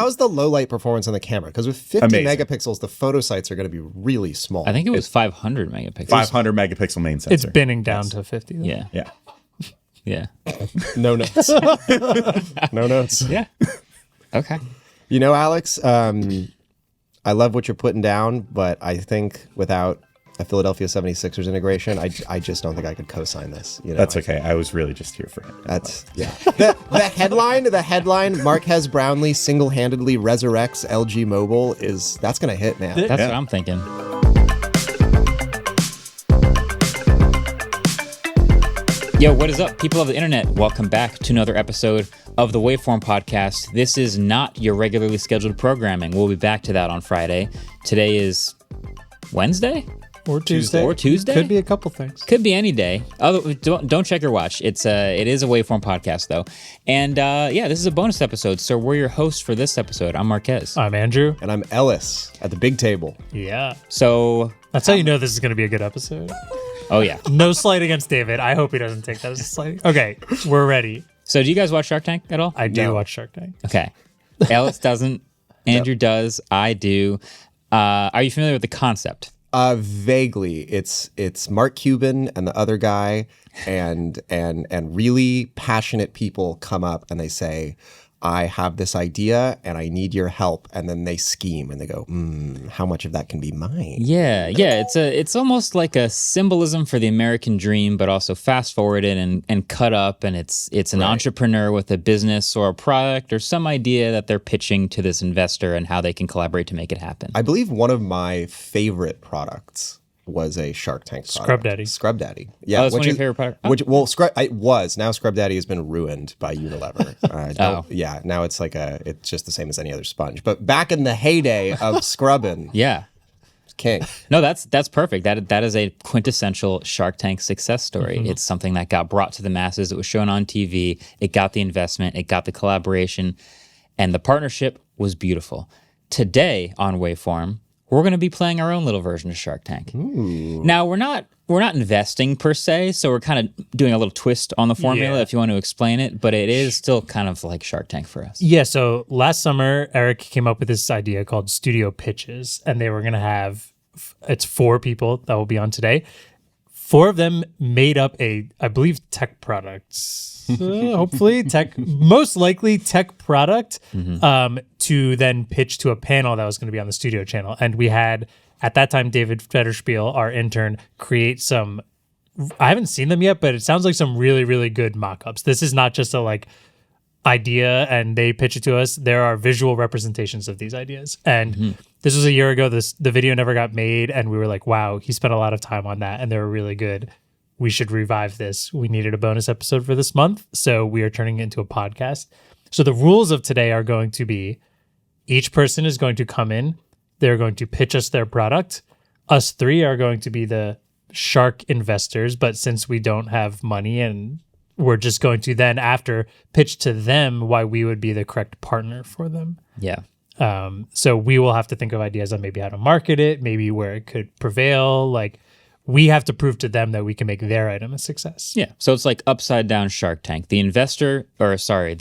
How's the low light performance on the camera? Because with 50 Amazing. megapixels, the photo sites are going to be really small. I think it was 500 megapixels. 500 megapixel main sensor. It's binning down to 50. Though. Yeah. Yeah. Yeah. No notes. No notes. Yeah. Okay. You know, Alex, I love what you're putting down, but I think without a Philadelphia 76ers integration, I just don't think I could co-sign this. You know? That's okay. I was really just here for it. That's, yeah. The headline, Marques Brownlee single-handedly resurrects LG Mobile that's going to hit, man. That's what I'm thinking. Yo, what is up, people of the internet? Welcome back to another episode of the Waveform podcast. This is not your regularly scheduled programming. We'll be back to that on Friday. Today is Wednesday? Or Tuesday. Or Tuesday? Could be a couple things. Could be any day. Don't check your watch. It is a Waveform podcast, though. And this is a bonus episode. So we're your hosts for this episode. I'm Marques. I'm Andrew. And I'm Ellis at the big table. Yeah. So That's how you know this is going to be a good episode. oh, yeah. No slight against David. I hope he doesn't take that as a slight. Okay, we're ready. So do you guys watch Shark Tank at all? I do No. watch Shark Tank. Okay. Ellis doesn't. Andrew does. I do. Are you familiar with the concept? Vaguely. It's Mark Cuban and the other guy, and really passionate people come up and they say, I have this idea and I need your help, and then they scheme and they go, how much of that can be mine? Yeah. It's almost like a symbolism for the American dream, but also fast forwarded and cut up. And it's an entrepreneur with a business or a product or some idea that they're pitching to this investor and how they can collaborate to make it happen. I believe one of my favorite products was a Shark Tank product. Scrub Daddy. Yeah. Oh, that's one of your favorite products? Oh. It was. Now Scrub Daddy has been ruined by Unilever. Yeah, now it's it's just the same as any other sponge. But back in the heyday of scrubbing, Yeah. king. No, that's perfect. That is a quintessential Shark Tank success story. Mm-hmm. It's something that got brought to the masses. It was shown on TV. It got the investment. It got the collaboration. And the partnership was beautiful. Today on Waveform, we're going to be playing our own little version of Shark Tank. Ooh. Now, we're not investing per se, so we're kind of doing a little twist on the formula if you want to explain it, but it is still kind of like Shark Tank for us. Yeah, so last summer, Eric came up with this idea called Studio Pitches, and they were going to have, it's 4 people that will be on today. 4 of them made up I believe, tech products. Hopefully, most likely tech product, to then pitch to a panel that was going to be on the studio channel. And we had, at that time, David Federspiel, our intern, create some, I haven't seen them yet, but it sounds like some really, really good mock-ups. This is not just a idea and they pitch it to us. There are visual representations of these ideas. And this was a year ago. The video never got made, and we were like, wow, he spent a lot of time on that, and they were really good. We should revive this. We needed a bonus episode for this month, so we are turning it into a podcast. So the rules of today are going to be, each person is going to come in. They're going to pitch us their product. Us 3 are going to be the shark investors, but since we don't have money, and we're just going to then after pitch to them why we would be the correct partner for them. Yeah. So we will have to think of ideas on maybe how to market it, maybe where it could prevail. We have to prove to them that we can make their item a success. Yeah. So it's like upside down Shark Tank. The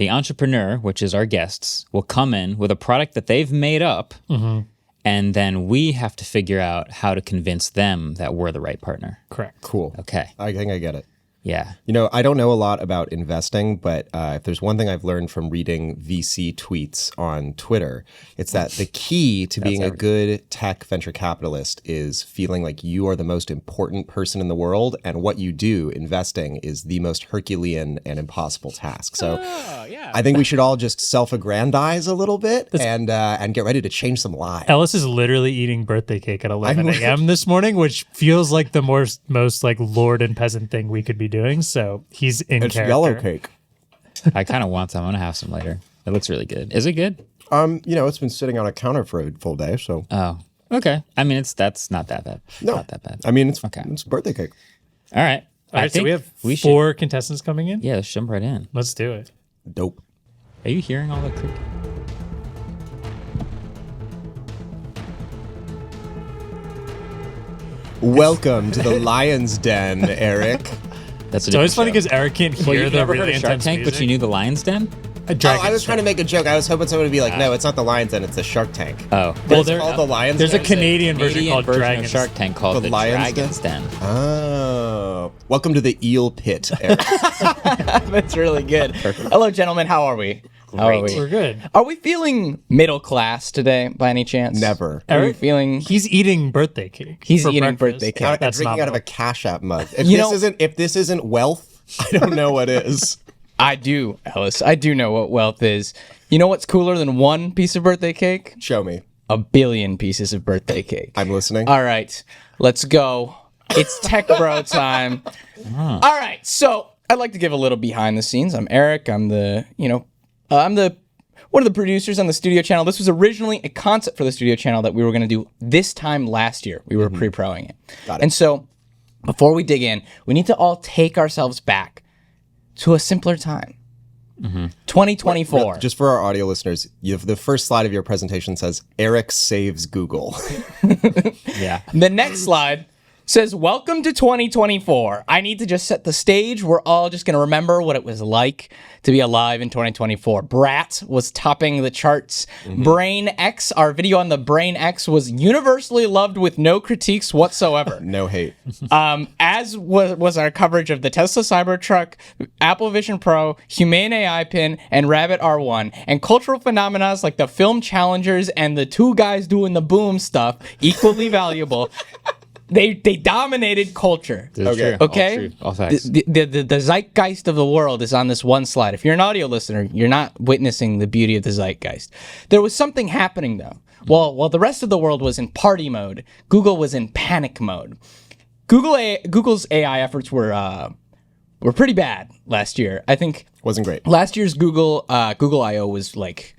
entrepreneur, which is our guests, will come in with a product that they've made up, and then we have to figure out how to convince them that we're the right partner. Correct. Cool. Okay. I think I get it. Yeah. You know, I don't know a lot about investing, but if there's one thing I've learned from reading VC tweets on Twitter, it's that the key to being a good tech venture capitalist is feeling like you are the most important person in the world, and what you do, investing, is the most Herculean and impossible task. So I think we should all just self-aggrandize a little bit and get ready to change some lives. Ellis is literally eating birthday cake at 11 a.m. this morning, which feels like the most like lord and peasant thing we could be doing. So he's in It's character. yellow cake. I kind of want some. I'm going to have some later. It looks really good. Is it good? It's been sitting on a counter for a full day, so. Oh, okay. I mean, that's not that bad. No. Not that bad. I mean, it's Okay. it's birthday cake. All right. All right, so we have 4 contestants coming in. Yeah, let's jump right in. Let's do it. Dope. Are you hearing all the creak? Welcome to the Lion's Den, Eric. That's a It's always funny different because Eric can't show. Well, hear you've the never really heard of Shark intense Tank, music. but you knew the Lion's Den? I was trying to make a joke. I was hoping someone would be like, no, it's not the Lion's Den, it's the Shark Tank. Oh. Well, it's called the Lion's There's Den. a Canadian version called of Dragon's. Shark Tank called the Lion's Dragon's Den. Oh. Welcome to the eel pit, Eric. That's really good. Hello, gentlemen. How are we? How are we? We're good. Are we feeling middle class today, by any chance? Never. Are we Eric? feeling? He's eating birthday cake. He's for eating breakfast. birthday cake. I'm That's drinking not out of a milk. Cash App mug. If You this isn't wealth, I don't know what is. I do, Ellis. I do know what wealth is. You know what's cooler than one piece of birthday cake? Show me. 1 billion pieces of birthday cake. I'm listening. All right, let's go. It's Tech Bro time. All right, so I'd like to give a little behind the scenes. I'm Eric. I'm the one of the producers on the studio channel. This was originally a concept for the studio channel that we were going to do this time last year. We were pre-proing it. Got it. And so before we dig in, we need to all take ourselves back to a simpler time. 2024. Just for our audio listeners, the first slide of your presentation says, Eric saves Google. Yeah. The next slide says, welcome to 2024. I need to just set the stage. We're all just going to remember what it was like to be alive in 2024. Brat was topping the charts. Brain X, our video on the Brain X, was universally loved with no critiques whatsoever. No hate. As was our coverage of the Tesla Cybertruck, Apple Vision Pro, Humane AI Pin, and Rabbit R1, and cultural phenomena like the film challengers and the two guys doing the boom stuff, equally valuable. They dominated culture. Okay. Okay? All facts. The zeitgeist of the world is on this one slide. If you're an audio listener, you're not witnessing the beauty of the zeitgeist. There was something happening, though. While the rest of the world was in party mode, Google was in panic mode. Google's AI efforts were pretty bad last year. I think Wasn't great. last year's Google I/O was like,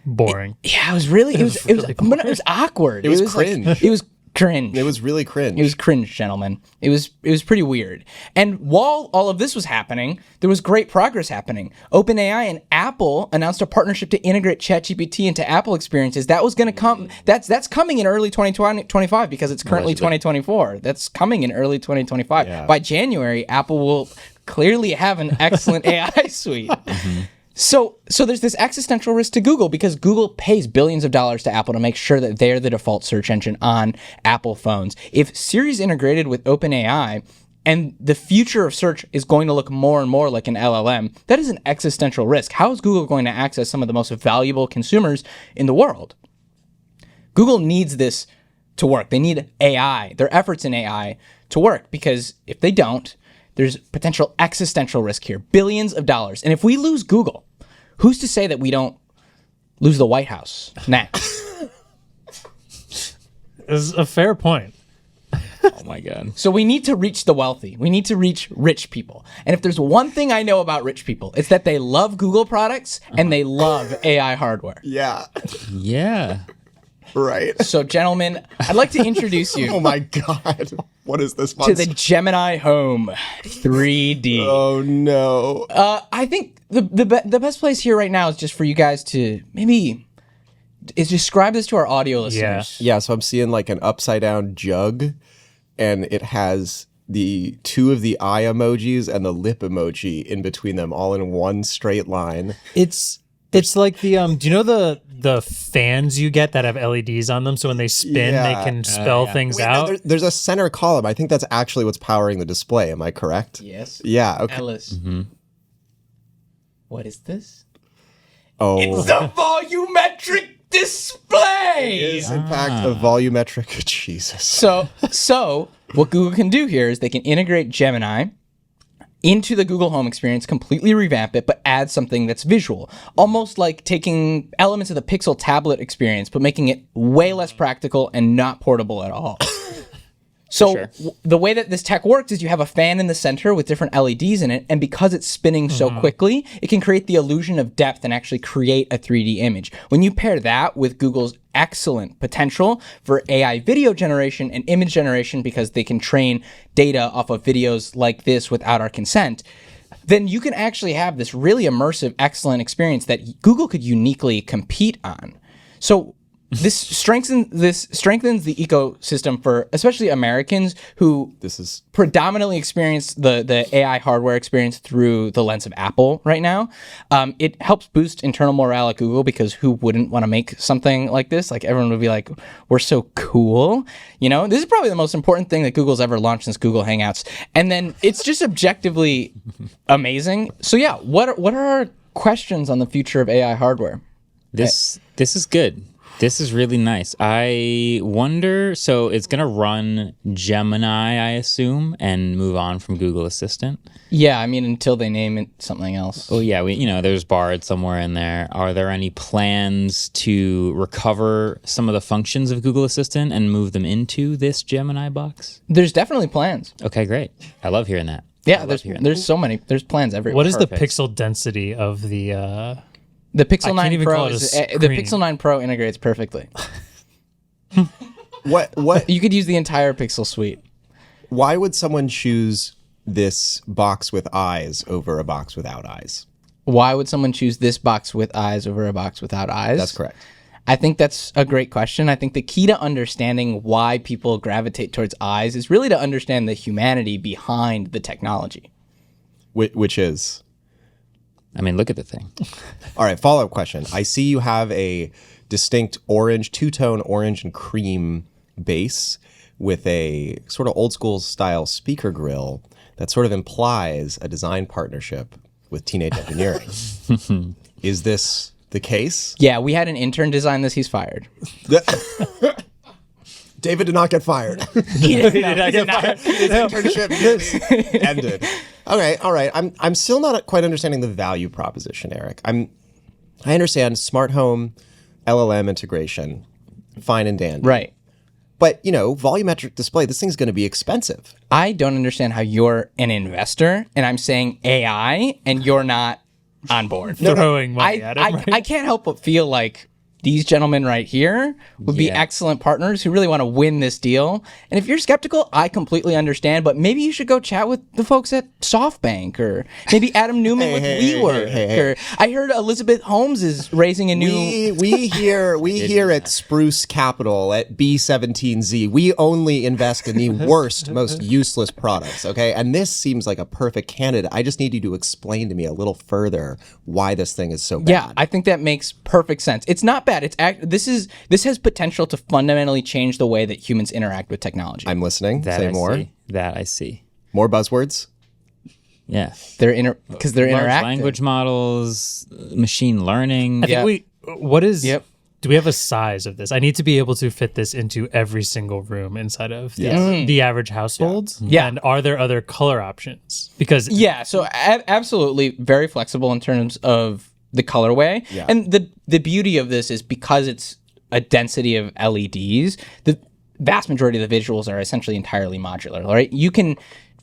Boring. yeah, it was awkward. It was cringe. It was cringe. It was really cringe. It was cringe, gentlemen. It was pretty weird. And while all of this was happening, there was great progress happening. OpenAI and Apple announced a partnership to integrate ChatGPT into Apple experiences. That was going to come. That's coming in early 2025 because it's currently 2024. That's coming in early 2025. Yeah. By January, Apple will clearly have an excellent AI suite. So there's this existential risk to Google because Google pays billions of dollars to Apple to make sure that they're the default search engine on Apple phones. If Siri's integrated with OpenAI and the future of search is going to look more and more like an LLM, that is an existential risk. How is Google going to access some of the most valuable consumers in the world? Google needs this to work. They need AI, their efforts in AI to work because if they don't, there's potential existential risk here. Billions of dollars. And if we lose Google, who's to say that we don't lose the White House next? Is a fair point. Oh my God. So we need to reach the wealthy. We need to reach rich people. And if there's one thing I know about rich people, it's that they love Google products and they love AI hardware. Yeah. Yeah. Right. So gentlemen, I'd like to introduce Oh you my God. What is this to monster? the Gemini Home 3D. Oh no. I think the best place here right now is just for you guys to maybe describe this to our audio listeners. Yeah, so I'm seeing like an upside down jug, and it has the two of the eye emojis and the lip emoji in between them, all in one straight line. It's like the do you know the fans you get that have LEDs on them so when they spin Yeah. they can spell things Wait, out? there's a center column. I think that's actually what's powering the display. Am I correct? Yes. Yeah. Okay. Ellis. What is this? Oh, It's the volumetric display. is in fact a volumetric. Jesus. So what Google can do here is they can integrate Gemini into the Google Home experience, completely revamp it, but add something that's visual. Almost like taking elements of the Pixel tablet experience, but making it way less practical and not portable at all. So the way that this tech works is you have a fan in the center with different LEDs in it, and because it's spinning so quickly, it can create the illusion of depth and actually create a 3D image. When you pair that with Google's excellent potential for AI video generation and image generation, because they can train data off of videos like this without our consent, then you can actually have this really immersive, excellent experience that Google could uniquely compete on. So this strengthens the ecosystem for especially Americans who predominantly experience the AI hardware experience through the lens of Apple right now. It helps boost internal morale at Google because who wouldn't want to make something like this? Like everyone would be like, we're so cool. You know, this is probably the most important thing that Google's ever launched since Google Hangouts. And then it's just objectively amazing. So yeah, what are our questions on the future of AI hardware? This is good. This is really nice. I wonder, so it's going to run Gemini, I assume, and move on from Google Assistant? Yeah, I mean, until they name it something else. Oh, yeah, there's Bard somewhere in there. Are there any plans to recover some of the functions of Google Assistant and move them into this Gemini box? There's definitely plans. Okay, great. I love hearing that. Yeah, there's so many. There's plans everywhere. What is the pixel density of the... The Pixel 9 even Pro call it a the Pixel 9 Pro integrates perfectly. What? You could use the entire Pixel suite. Why would someone choose this box with eyes over a box without eyes? Why would someone choose this box with eyes over a box without eyes? That's correct. I think that's a great question. I think the key to understanding why people gravitate towards eyes is really to understand the humanity behind the technology. Which is? I mean, look at the thing. All right, follow-up question. I see you have a distinct orange, two-tone orange and cream base with a sort of old-school style speaker grill that sort of implies a design partnership with Teenage Engineering. Is this the case? Yeah, we had an intern design this. He's fired. David did not get fired. He did not get fired. His internship ended. Okay, all right. I'm still not quite understanding the value proposition, Eric. I understand smart home, LLM integration, fine and dandy. Right. But, volumetric display, this thing's going to be expensive. I don't understand how you're an investor and I'm saying AI and you're not on board. Throwing money at it, right? I can't help but feel like these gentlemen right here would be excellent partners who really want to win this deal. And if you're skeptical, I completely understand, but maybe you should go chat with the folks at SoftBank or maybe Adam Newman with WeWork. Or I heard Elizabeth Holmes is raising a new... We here at Spruce Capital, at B17Z, we only invest in the worst, most useless products, okay? And this seems like a perfect candidate. I just need you to explain to me a little further why this thing is so bad. Yeah, I think that makes perfect sense. It's not bad. This has potential to fundamentally change the way that humans interact with technology. I'm listening. Say more. That I see. More buzzwords? Yeah. They're Large interactive. language models, machine learning. I think what is... Yep. Do we have a size of this? I need to be able to fit this into every single room inside of the average household. Yeah. And are there other color options? Because... Yeah, so absolutely very flexible in terms of the colorway. Yeah. And the beauty of this is because it's a density of LEDs, the vast majority of the visuals are essentially entirely modular, right? You can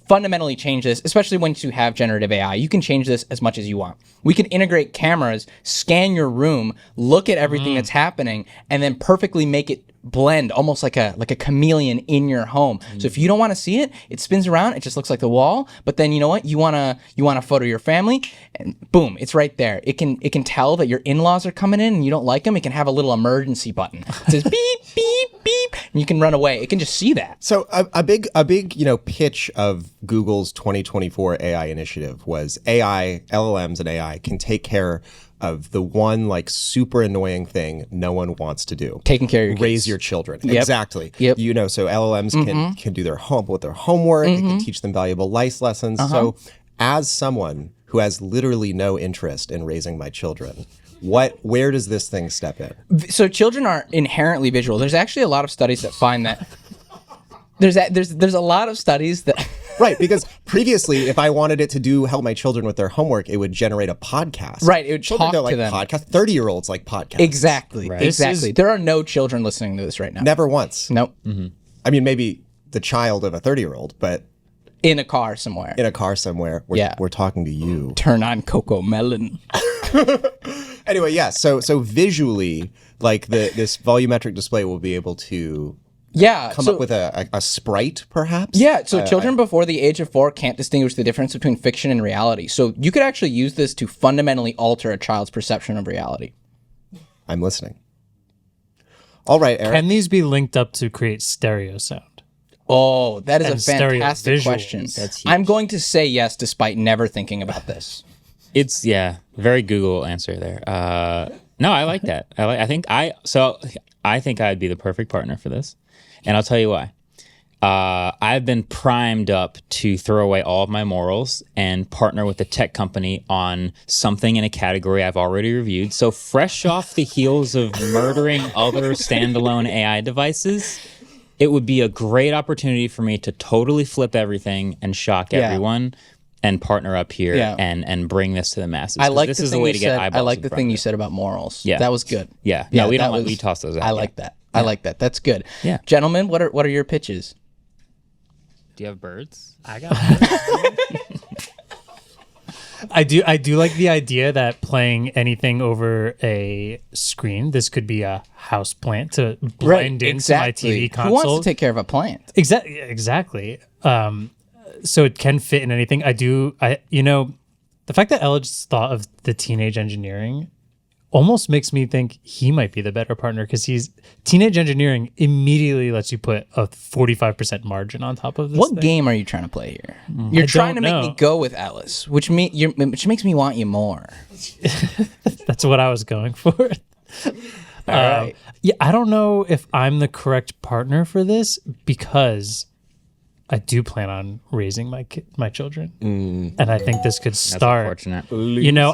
fundamentally change this, especially once you have generative AI. You can change this as much as you want. We can integrate cameras, scan your room, look at everything that's happening, and then perfectly make it blend almost like a chameleon in your home. So if you don't want to see it, it spins around, it just looks like the wall, but then you know what? You want to photo your family and boom, it's right there. It can tell that your in-laws are coming in and you don't like them. It can have a little emergency button. It says beep beep beep and you can run away. It can just see that. So a big pitch of Google's 2024 AI initiative was LLMs and AI can take care of the one super annoying thing no one wants to do. Taking care of your Raise kids. your children. Yep. Exactly. Yep. So LLMs can do their homework, it can teach them valuable life lessons. So as someone who has literally no interest in raising my children, where does this thing step in? So children are inherently visual. There's actually a lot of studies that find that there's a lot of studies that Right, because previously, if I wanted it to help my children with their homework, it would generate a podcast. Right, it would Children talk don't to like them. podcasts. 30-year-olds like podcasts. Exactly. Right. Exactly. There are no children listening to this right now. Never once. Nope. I mean, maybe the child of a 30-year-old, but In a car somewhere. in a car somewhere, we're talking to you. Turn on Coco Melon. Anyway, yeah. So visually, this volumetric display will be able to come up with a sprite, perhaps. Yeah, so children before the age of 4 can't distinguish the difference between fiction and reality. So you could actually use this to fundamentally alter a child's perception of reality. I'm listening. All right, Eric. Can these be linked up to create stereo sound? Oh, that is And a stereo fantastic visuals. question. That's huge. I'm going to say yes, despite never thinking about this. It's very Google answer there. No, I like that. I think I'd be the perfect partner for this, and I'll tell you why. I've been primed up to throw away all of my morals and partner with a tech company on something in a category I've already reviewed. So fresh off the heels of murdering other standalone AI devices, it would be a great opportunity for me to totally flip everything and shock everyone and partner up here and bring this to the masses. I like this the is thing the way you to get said. eyeballs. I like in the front thing of you it. said about morals. Yeah. That was good. Yeah. No, we that don't. was- We toss those out. I like that. I like that. That's good. Yeah. Gentlemen, what are your pitches? Do you have birds? I got I do like the idea that playing anything over a screen, this could be a house plant to blend into my TV console. Who wants to take care of a plant? Exactly. So it can fit in anything. The fact that Ellis thought of the teenage engineering almost makes me think he might be the better partner, because teenage engineering immediately lets you put a 45% margin on top of this. What thing. game are you trying to play here? You're I trying to don't make know. me go with Ellis, which makes me want you more. That's what I was going for. All right. Yeah, I don't know if I'm the correct partner for this, because I do plan on raising my children, and I think this could start. Unfortunate.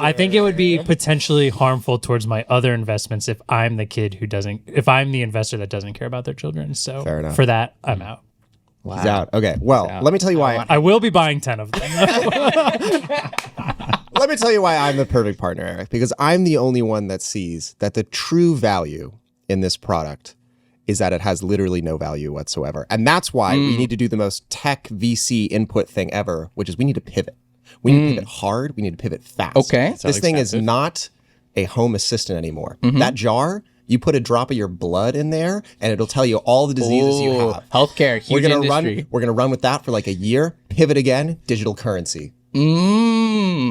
I think it would be potentially harmful towards my other investments if I'm the kid if I'm the investor that doesn't care about their children. So Fair enough. for that, I'm out. Wow. He's out. Okay. Well, let me tell you why. I will be buying 10 of them. Let me tell you why I'm the perfect partner, Eric. Because I'm the only one that sees that the true value in this product is that it has literally no value whatsoever. And that's why we need to do the most tech VC input thing ever, which is we need to pivot. We need to pivot hard. We need to pivot fast. Okay. This thing is not a home assistant anymore. That jar, you put a drop of your blood in there, and it'll tell you all the diseases you have. Healthcare, huge industry. We're gonna run with that for like a year. Pivot again. Digital currency.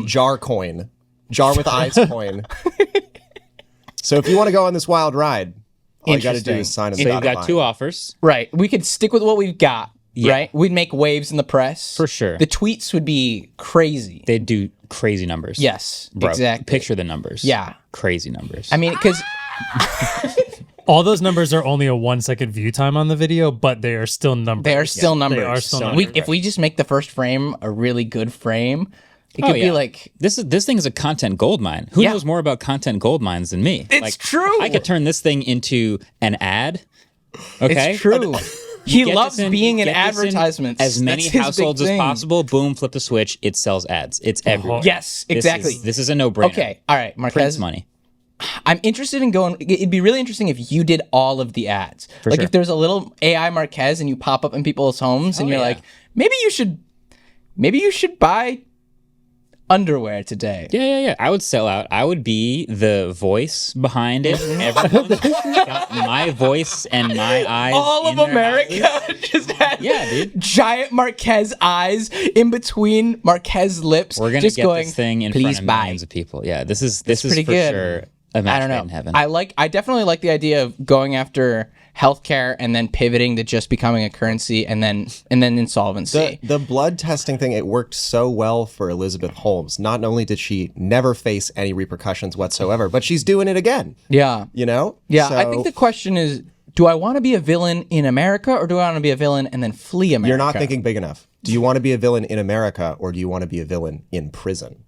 Jar coin. Jar with eyes coin. So if you want to go on this wild ride, all you got to do is sign a So you've got two offers. Right. We could stick with what we've got, right? We'd make waves in the press. For sure. The tweets would be crazy. They do crazy numbers. Yes, Bro, exactly. Picture the numbers. Yeah. Crazy numbers. I mean, because All those numbers are only a 1 second view time on the video, but they are still numbers. they are still numbers. They are still We, numbers. if we just make the first frame a really good frame, it could be like... this thing is a content gold mine. Who Yeah. knows more about content gold mines than me? It's true. I could turn this thing into an ad. Okay, It's true. He Get loves this in- being in get this in advertisements. As many That's his big households as thing. possible. Boom, flip the switch. It sells ads. It's everywhere. Yes, exactly. This is a no-brainer. Okay, all right, Prints Marques. money. I'm interested in going. It'd be really interesting if you did all of the ads. Like sure. if there's a little AI Marques and you pop up in people's homes and you're yeah. like, maybe you should buy underwear today. Yeah. I would sell out. I would be the voice behind it. Everyone got my voice and my eyes. All of in their America houses. just had Yeah, dude. giant Marques eyes in between Marques lips. We're gonna just get going, this thing in please front of buy. millions of people. Yeah, this is pretty for good. sure a match I don't made know. in heaven. I definitely like the idea of going after healthcare and then pivoting to just becoming a currency and then insolvency. The blood testing thing, it worked so well for Elizabeth Holmes. Not only did she never face any repercussions whatsoever, but she's doing it again. Yeah. You know? Yeah, I So think the question is, do I want to be a villain in America or do I want to be a villain and then flee America? you're not thinking big enough. Do you want to be a villain in America or do you want to be a villain in prison?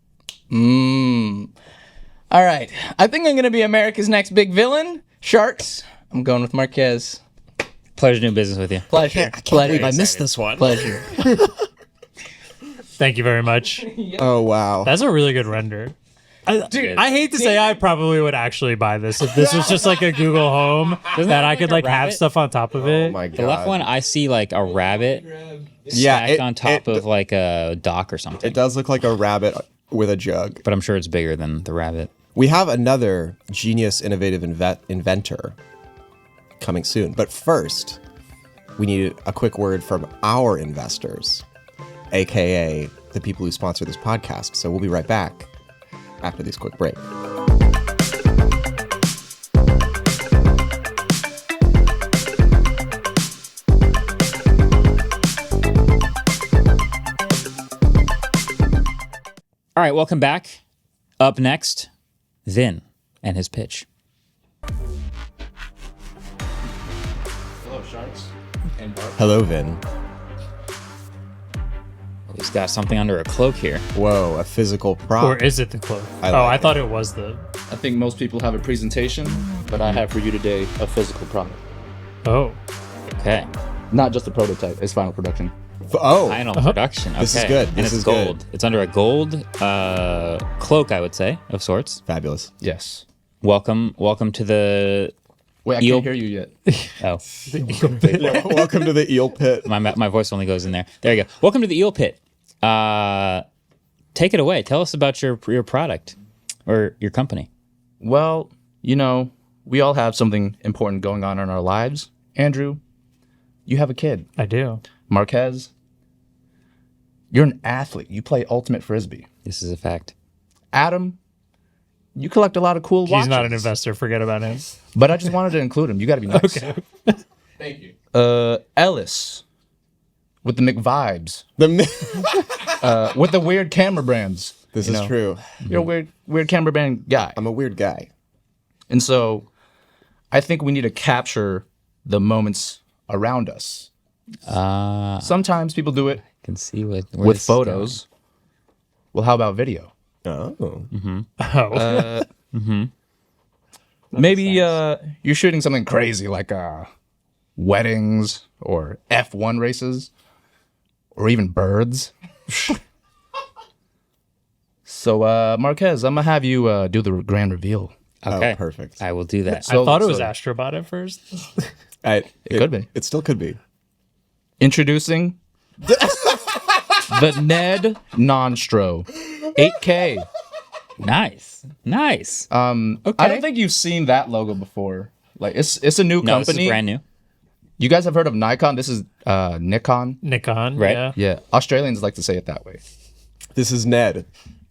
All right. I think I'm going to be America's next big villain. Sharks. I'm going with Marques. Pleasure doing business with you. Pleasure. Pleasure. I missed this one. Pleasure. Thank you very much. Oh, wow. That's a really good render. I hate to say I probably would actually buy this if this was just like a Google Home that I could like a like have rabbit? stuff on top of it. Oh, my God. The left one, I see like a rabbit Yeah, stacked on top of like a dock or something. It does look like a rabbit with a jug. But I'm sure it's bigger than the rabbit. We have another genius, innovative inventor coming soon. But first, we need a quick word from our investors, aka the people who sponsor this podcast. So we'll be right back after this quick break. All right, welcome back. Up next, Vinh and his pitch. Hello, Sharks and Barb. Hello, Vin. He's got something under a cloak here. Whoa, a physical prop. Or is it the cloak? I I like thought it was the. I think most people have a presentation, but I have for you today a physical product. Oh. Okay. Not just a prototype, it's final production. Oh, Final production. Okay. This is good. And This it's is gold. good. It's under a gold cloak, I would say, of sorts. fabulous. Yes. Welcome to the. Wait, I Eel- can't hear you yet. Oh, Welcome to the eel pit. my voice only goes in there. There you go. Welcome to the Eel Pit. Take it away. Tell us about your product or your company. Well, we all have something important going on in our lives. Andrew, you have a kid. I do. Marques, you're an athlete. You play ultimate frisbee. This is a fact. Adam, you collect a lot of cool watches. He's not an investor. Forget about him. But I just wanted to include him. You got to be nice. Okay. Thank you. Ellis, with the McVibes, with the weird camera brands. This is true. You're a weird camera brand guy. I'm a weird guy. And so I think we need to capture the moments around us. Sometimes people do it I can see where with this is photos. Well, how about video? Oh. Oh. Maybe you're shooting something crazy like weddings or F1 races or even birds. So, Marques, I'm going to have you do the grand reveal. going. Okay. Oh, perfect. I will do that. So- I thought it was so- Astrobot at first. It could be. It still could be. Introducing the Ned Nonstro 8K. Nice. Okay. I don't think you've seen that logo before. Like it's a new No, this company. is brand new. You guys have heard of Nikon? This is Nikon. Nikon. Right. Yeah. Yeah, Australians like to say it that way. This is Ned.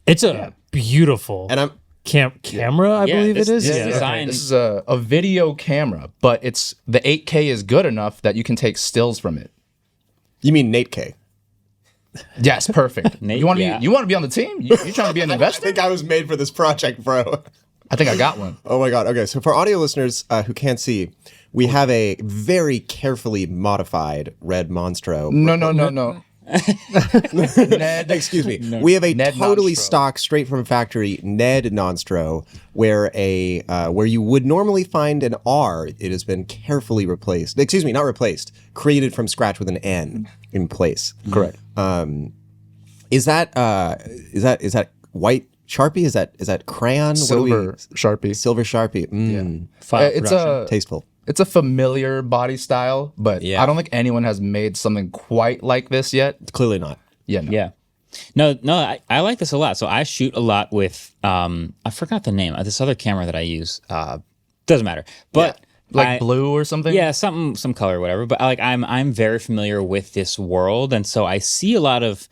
It's a beautiful And I'm camera, I believe this- it is. this Yeah, design- This is a video camera, but it's the 8K is good enough that you can take stills from it. you mean Nate K. Yes, perfect. Nate, you want to yeah. be you want to be on the team? You trying to be an I investor? think I was made for this project, bro. I think I got one. Oh my god. Okay, so for audio listeners who can't see, we have a very carefully modified red Monstro. No. Ned, Excuse me. We have a Ned totally Nonstro. stock, straight from factory Ned Nonstro, where where you would normally find an R, it has been carefully replaced. Excuse me, not replaced. Created from scratch with an N in place. Correct. Is that white Sharpie? Is that crayon? Silver Sharpie. Silver Sharpie. File It's production. Tasteful. It's a familiar body style, but Yeah. I don't think anyone has made something quite like this yet. Clearly not. Yeah, no. Yeah. No, I like this a lot. So I shoot a lot with I forgot the name of this other camera that I use. Doesn't matter. But Like blue or something. yeah, some color or whatever. But I'm very familiar with this world, and so I see a lot of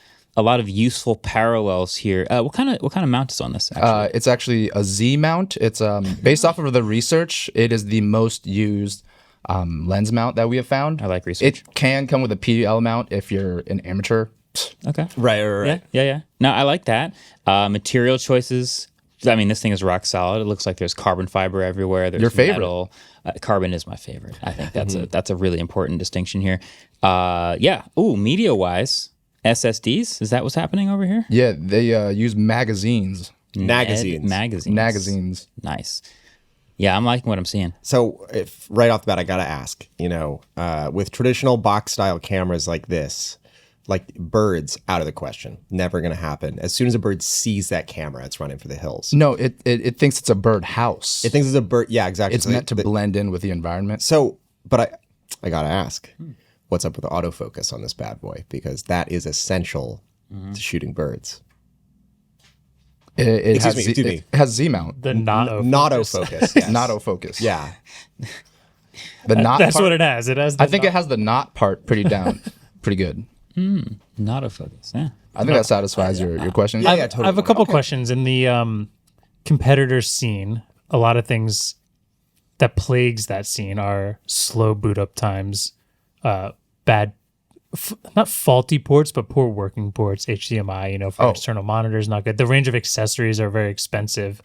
useful parallels here. What kind of mount is on this? Actually, It's actually a Z mount. It's based off of the research. It is the most used lens mount that we have found. I like research. It can come with a PL mount if you're an amateur. Okay. Right. Yeah. No, I like that. Material choices. I mean, this thing is rock solid. It looks like there's carbon fiber everywhere. There's Your favorite? metal. Carbon is my favorite. I think that's a really important distinction here. Yeah. Ooh, media wise, SSDs. Is that what's happening over here? Yeah, they use magazines. Magazines. Magazines. Nice. Yeah, I'm liking what I'm seeing. So, if right off the bat, I gotta ask, with traditional box style cameras like this, like birds, out of the question, never gonna happen. As soon as a bird sees that camera, it's running for the hills. No, it thinks it's a bird house. It thinks it's a bird. Yeah, exactly. It's So meant to blend in with the environment. So, but I gotta ask, what's up with the autofocus on this bad boy? Because that is essential to shooting birds. It Excuse me. it has Z mount. The not Not autofocus. Yes. Not autofocus. Yeah. The not That's part, what it has. It has. I think it has the not part pretty down. Pretty good. Not a focus. Yeah. I think that satisfies your question. Yeah, totally. I have a couple questions in the competitor scene. A lot of things that plagues that scene are slow boot up times, bad not faulty ports, but poor working ports. HDMI, for external monitors, not good. The range of accessories are very expensive.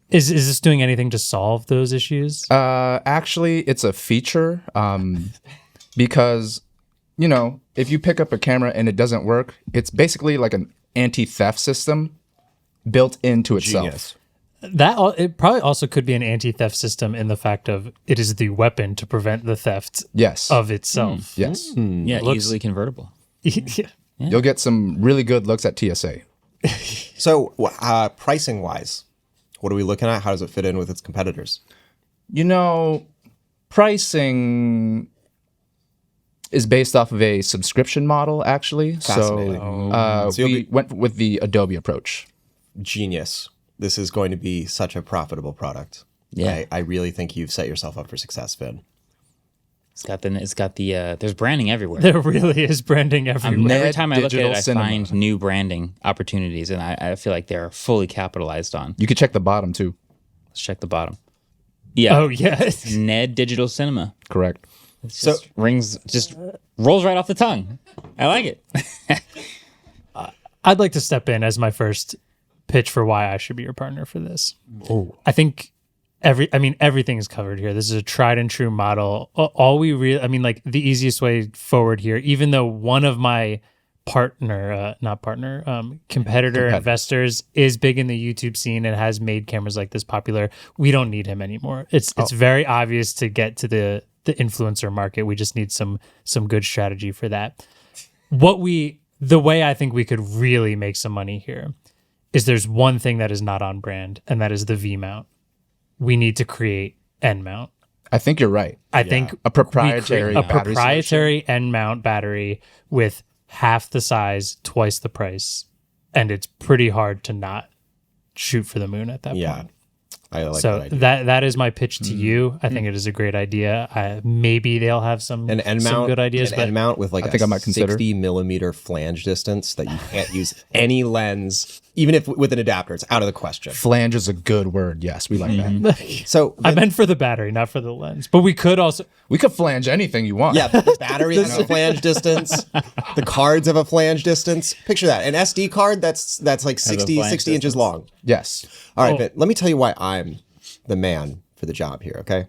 Is this doing anything to solve those issues? Actually, it's a feature because, if you pick up a camera and it doesn't work, it's basically like an anti-theft system built into itself. Genius. It probably also could be an anti-theft system in the fact of it is the weapon to prevent the theft Yes. of itself. Yes. Yeah, Looks- easily convertible. Yeah. You'll get some really good looks at TSA. So pricing wise, what are we looking at? How does it fit in with its competitors? Pricing is based off of a subscription model, actually. Fascinating. So we went with the Adobe approach. Genius. This is going to be such a profitable product. Yeah. I really think you've set yourself up for success, Vin. It's got the there's branding everywhere. There really is branding everywhere. Every time I look at Digital it, I cinema. find new branding opportunities, and I feel like they're fully capitalized on. You could check the bottom too. Let's check the bottom. Yeah. Oh, yeah. Ned Digital Cinema. Correct. Just rolls right off the tongue. I like it. I'd like to step in as my first pitch for why I should be your partner for this. Oh. I think everything is covered here. This is a tried and true model. All we really, the easiest way forward here, even though one of my competitor investors is big in the YouTube scene and has made cameras like this popular, we don't need him anymore. It's very obvious to get to the influencer market. We just need some good strategy for that. The way I think we could really make some money here is there's one thing that is not on brand, and that is the V mount. We need to create N mount. I think you're right. I think A proprietary battery N mount battery with half the size, twice the price, and it's pretty hard to not shoot for the moon at that Yeah. point. I like So that idea. that is my pitch to you. I think it is a great idea. Maybe they'll have some good ideas. An But end mount with like I think I a might consider. 60 millimeter flange distance that you can't use any lens, even if with an adapter. It's out of the question. Flange is a good word. Yes, we like that. So I meant for the battery, not for the lens. But we could also. We could flange anything you want. yeah, the battery has a flange distance. The cards have a flange distance. Picture that. An SD card that's like 60 flange inches long. Yes. All right, Vin, let me tell you why I'm the man for the job here, okay?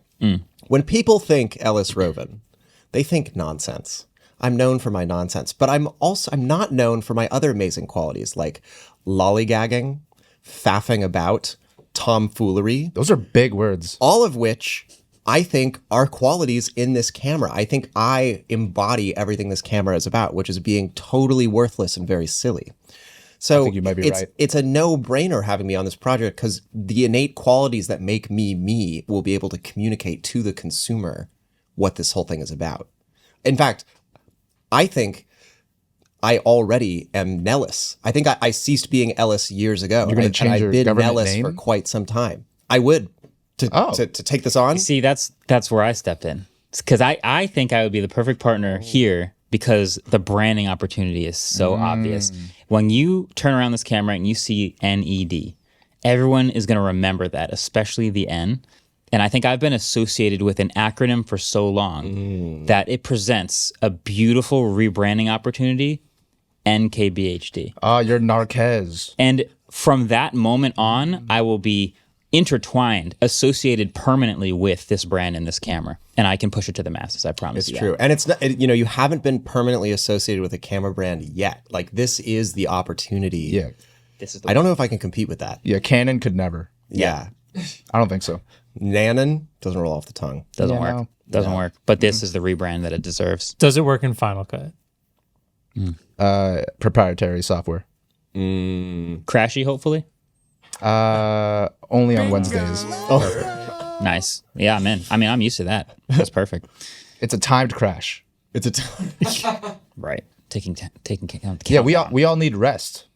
When people think Ellis Rovin, they think nonsense. I'm known for my nonsense, but I'm not known for my other amazing qualities like lollygagging, faffing about, tomfoolery, Those are big words. all of which I think are qualities in this camera. I think I embody everything this camera is about, which is being totally worthless and very silly. So think you might be right. It's a no-brainer having me on this project because the innate qualities that make me will be able to communicate to the consumer what this whole thing is about. In fact, I think I already am Nellis. I think I ceased being Ellis years ago. You're gonna change and your I've been government Nellis name? for quite some time. I would to take this on. See, that's where I step in. Because I think I would be the perfect partner here because the branding opportunity is so obvious. When you turn around this camera and you see NED, everyone is going to remember that, especially the N. And I think I've been associated with an acronym for so long that it presents a beautiful rebranding opportunity, NKBHD. You're Marques. And from that moment on, I will be intertwined, associated permanently with this brand and this camera. And I can push it to the masses, I promise you. It's true. And it's not, you haven't been permanently associated with a camera brand yet. Like this is the opportunity. Yeah. This is the I don't know if I can compete with that. Yeah, Canon could never. Yeah. I don't think so. Nanon doesn't roll off the tongue. Doesn't Yeah, work. no. Doesn't work. But this is the rebrand that it deserves. Does it work in Final Cut? Proprietary software. Crashy, hopefully. Only on Wednesdays. Nice. Yeah, I'm in. I mean, I'm used to that. That's perfect. It's a timed crash. It's a Right. Taking count. Yeah, we all need rest.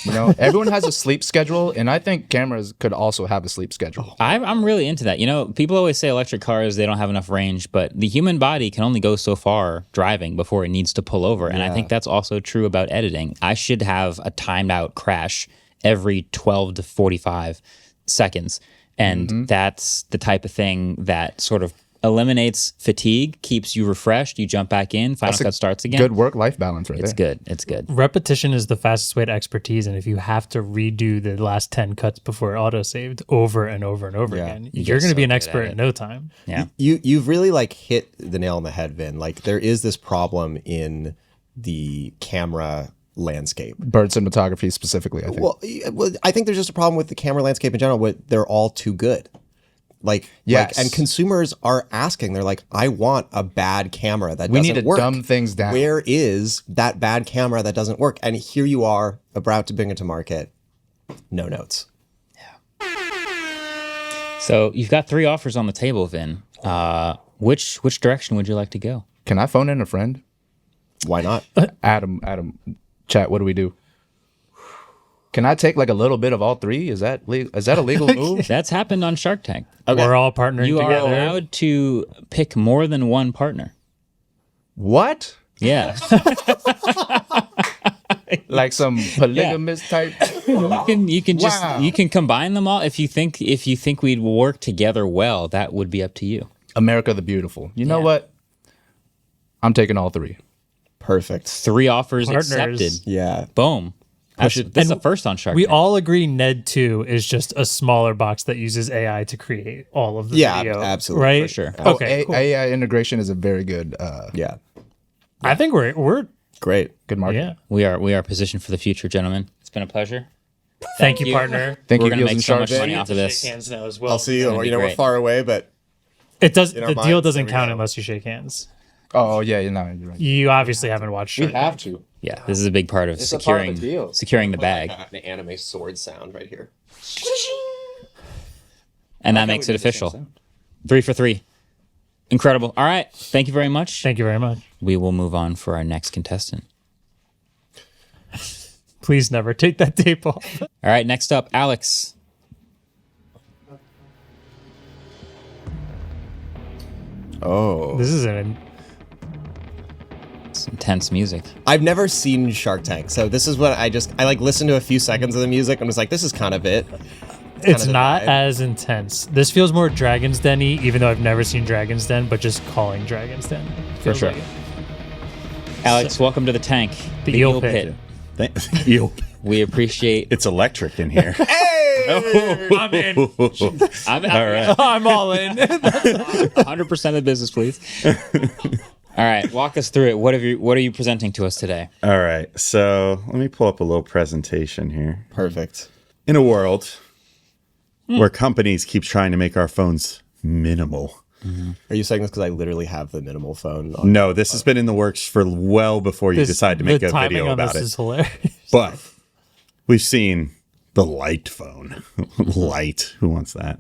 Everyone has a sleep schedule, and I think cameras could also have a sleep schedule. I'm really into that. People always say electric cars, they don't have enough range, but the human body can only go so far driving before it needs to pull over. And I think that's also true about editing. I should have a timed out crash every 12 to 45 seconds. And that's the type of thing that sort of eliminates fatigue, keeps you refreshed. You jump back in, Final Cut starts again. Good work-life balance right It's there. good. It's good. Repetition is the fastest way to expertise, and if you have to redo the last 10 cuts before auto-saved over and over and over again, you're going to be an expert in no time. Yeah. You've really like hit the nail on the head, Vin. Like there is this problem in the camera landscape. Bird cinematography specifically, I think. Well, I think there's just a problem with the camera landscape in general. They're all too good. Yes. And consumers are asking. They're like, I want a bad camera that We doesn't need to work. dumb things down. Where is that bad camera that doesn't work? And here you are about to bring it to market. No notes. So you've got 3 offers on the table, Vin. Which direction would you like to go? Can I phone in a friend? Why not? Adam, chat, what do we do? Can I take like a little bit of all 3? Is that a legal move? That's happened on Shark Tank. We're all partnering You are together. allowed to pick more than one partner. What? Yeah. Like some polygamous type? You can just Wow. you can combine them all if you think we'd work together well. That would be up to you. America the Beautiful. You know what? I'm taking all 3. Perfect. 3 offers Partners. accepted. Yeah. Boom. That's the first on Shark We Tank. all agree Ned 2 is just a smaller box that uses AI to create all of the Yeah, video. absolutely, Right? for sure. Okay, cool. AI integration is a very good Yeah. I think we're Great. good market. yeah. We are positioned for the future, gentlemen. It's been a pleasure. Thank you, partner. Thank We're you, gonna Wheels make and so much Sharks. money off of this. Shake hands now as well. I'll see you. gonna be We're great. far away, but It does. in The our deal minds, doesn't there we count go. unless you shake hands. Oh yeah, you're right. You obviously haven't watched Shark Tank. to. Yeah, this is a big part of securing the bag, An anime sword sound right here. and that makes it official. 3 for 3. Incredible. All right, thank you very much. Thank you very much. We will move on for our next contestant. Please never take that tape off. All right, next up, Alex. Oh. This is an It's intense music. I've never seen Shark Tank, so this is what I like listened to a few seconds of the music and was like, this is kind of it. It's the not vibe. as intense. This feels more Dragon's Den-y, even though I've never seen Dragon's Den, but just calling Dragon's Den. Feels sure. like it. Alex, welcome to the tank. The eel pit. Ew. We appreciate. It's electric in here. I'm in. I'm All right. I'm all in. 100% of the business, please. All right, walk us through it. What are you presenting to us today? All right. So let me pull up a little presentation here. Perfect. In a world where companies keep trying to make our phones minimal. Are you saying this because I literally have the minimal phone on? No, this has been in the works for well before you decide to make the a timing video on about this it. is hilarious. But we've seen the light phone. Light. Who wants that?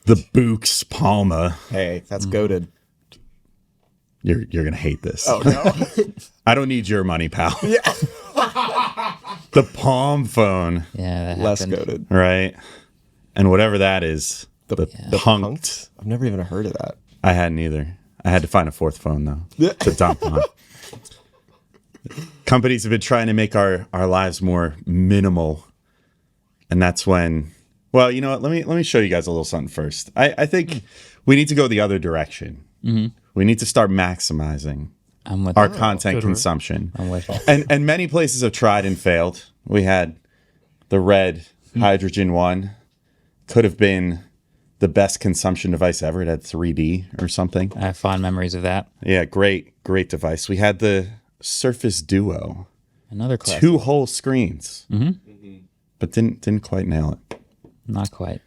The Boox Palma. Hey, that's goated. You're gonna hate this. Oh no. I don't need your money, pal. Yeah. The Palm phone, Yeah, that Less happened. goated. right? And whatever that is, the punked. I've never even heard of that. I hadn't either. I had to find a 4th phone though to dump on. Companies have been trying to make our lives more minimal, and that's when. Well, you know what? Let me show you guys a little something first. I think we need to go the other direction. Mm-hmm. We need to start maximizing I'm with our content consumption. I'm with you. And many places have tried and failed. We had the red hydrogen one. Could have been the best consumption device ever. It had 3D or something. I have fond memories of that. Yeah, great device. We had the Surface Duo. Another class. 2 whole screens. But didn't quite nail it. Not quite.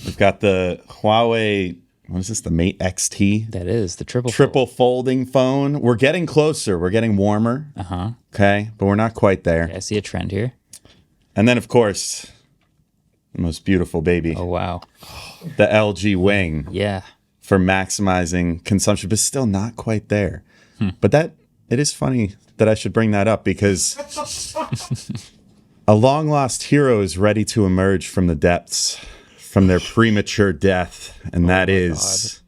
We've got the Huawei, what is this? The Mate XT. That is the Triple folding phone. We're getting closer. We're getting warmer. Okay, but we're not quite there. I see a trend here. And then, of course, the most beautiful baby, Oh wow. the LG Wing Yeah. for maximizing consumption, but still not quite there. But it is funny that I should bring that up because a long lost hero is ready to emerge from the depths, from their premature death, and that is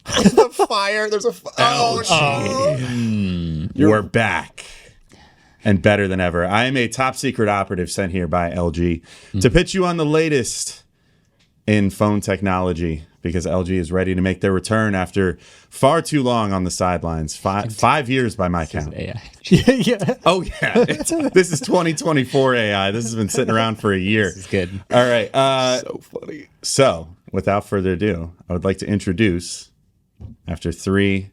The fire. There's a. we're back. And better than ever. I am a top secret operative sent here by LG to pitch you on the latest in phone technology. because LG is ready to make their return after far too long on the sidelines. 5 years by my count. AI. Yeah. Oh, yeah. This is 2024 AI. This has been sitting around for a year. It's good. All right. So funny. So, without further ado, I would like to introduce, after 3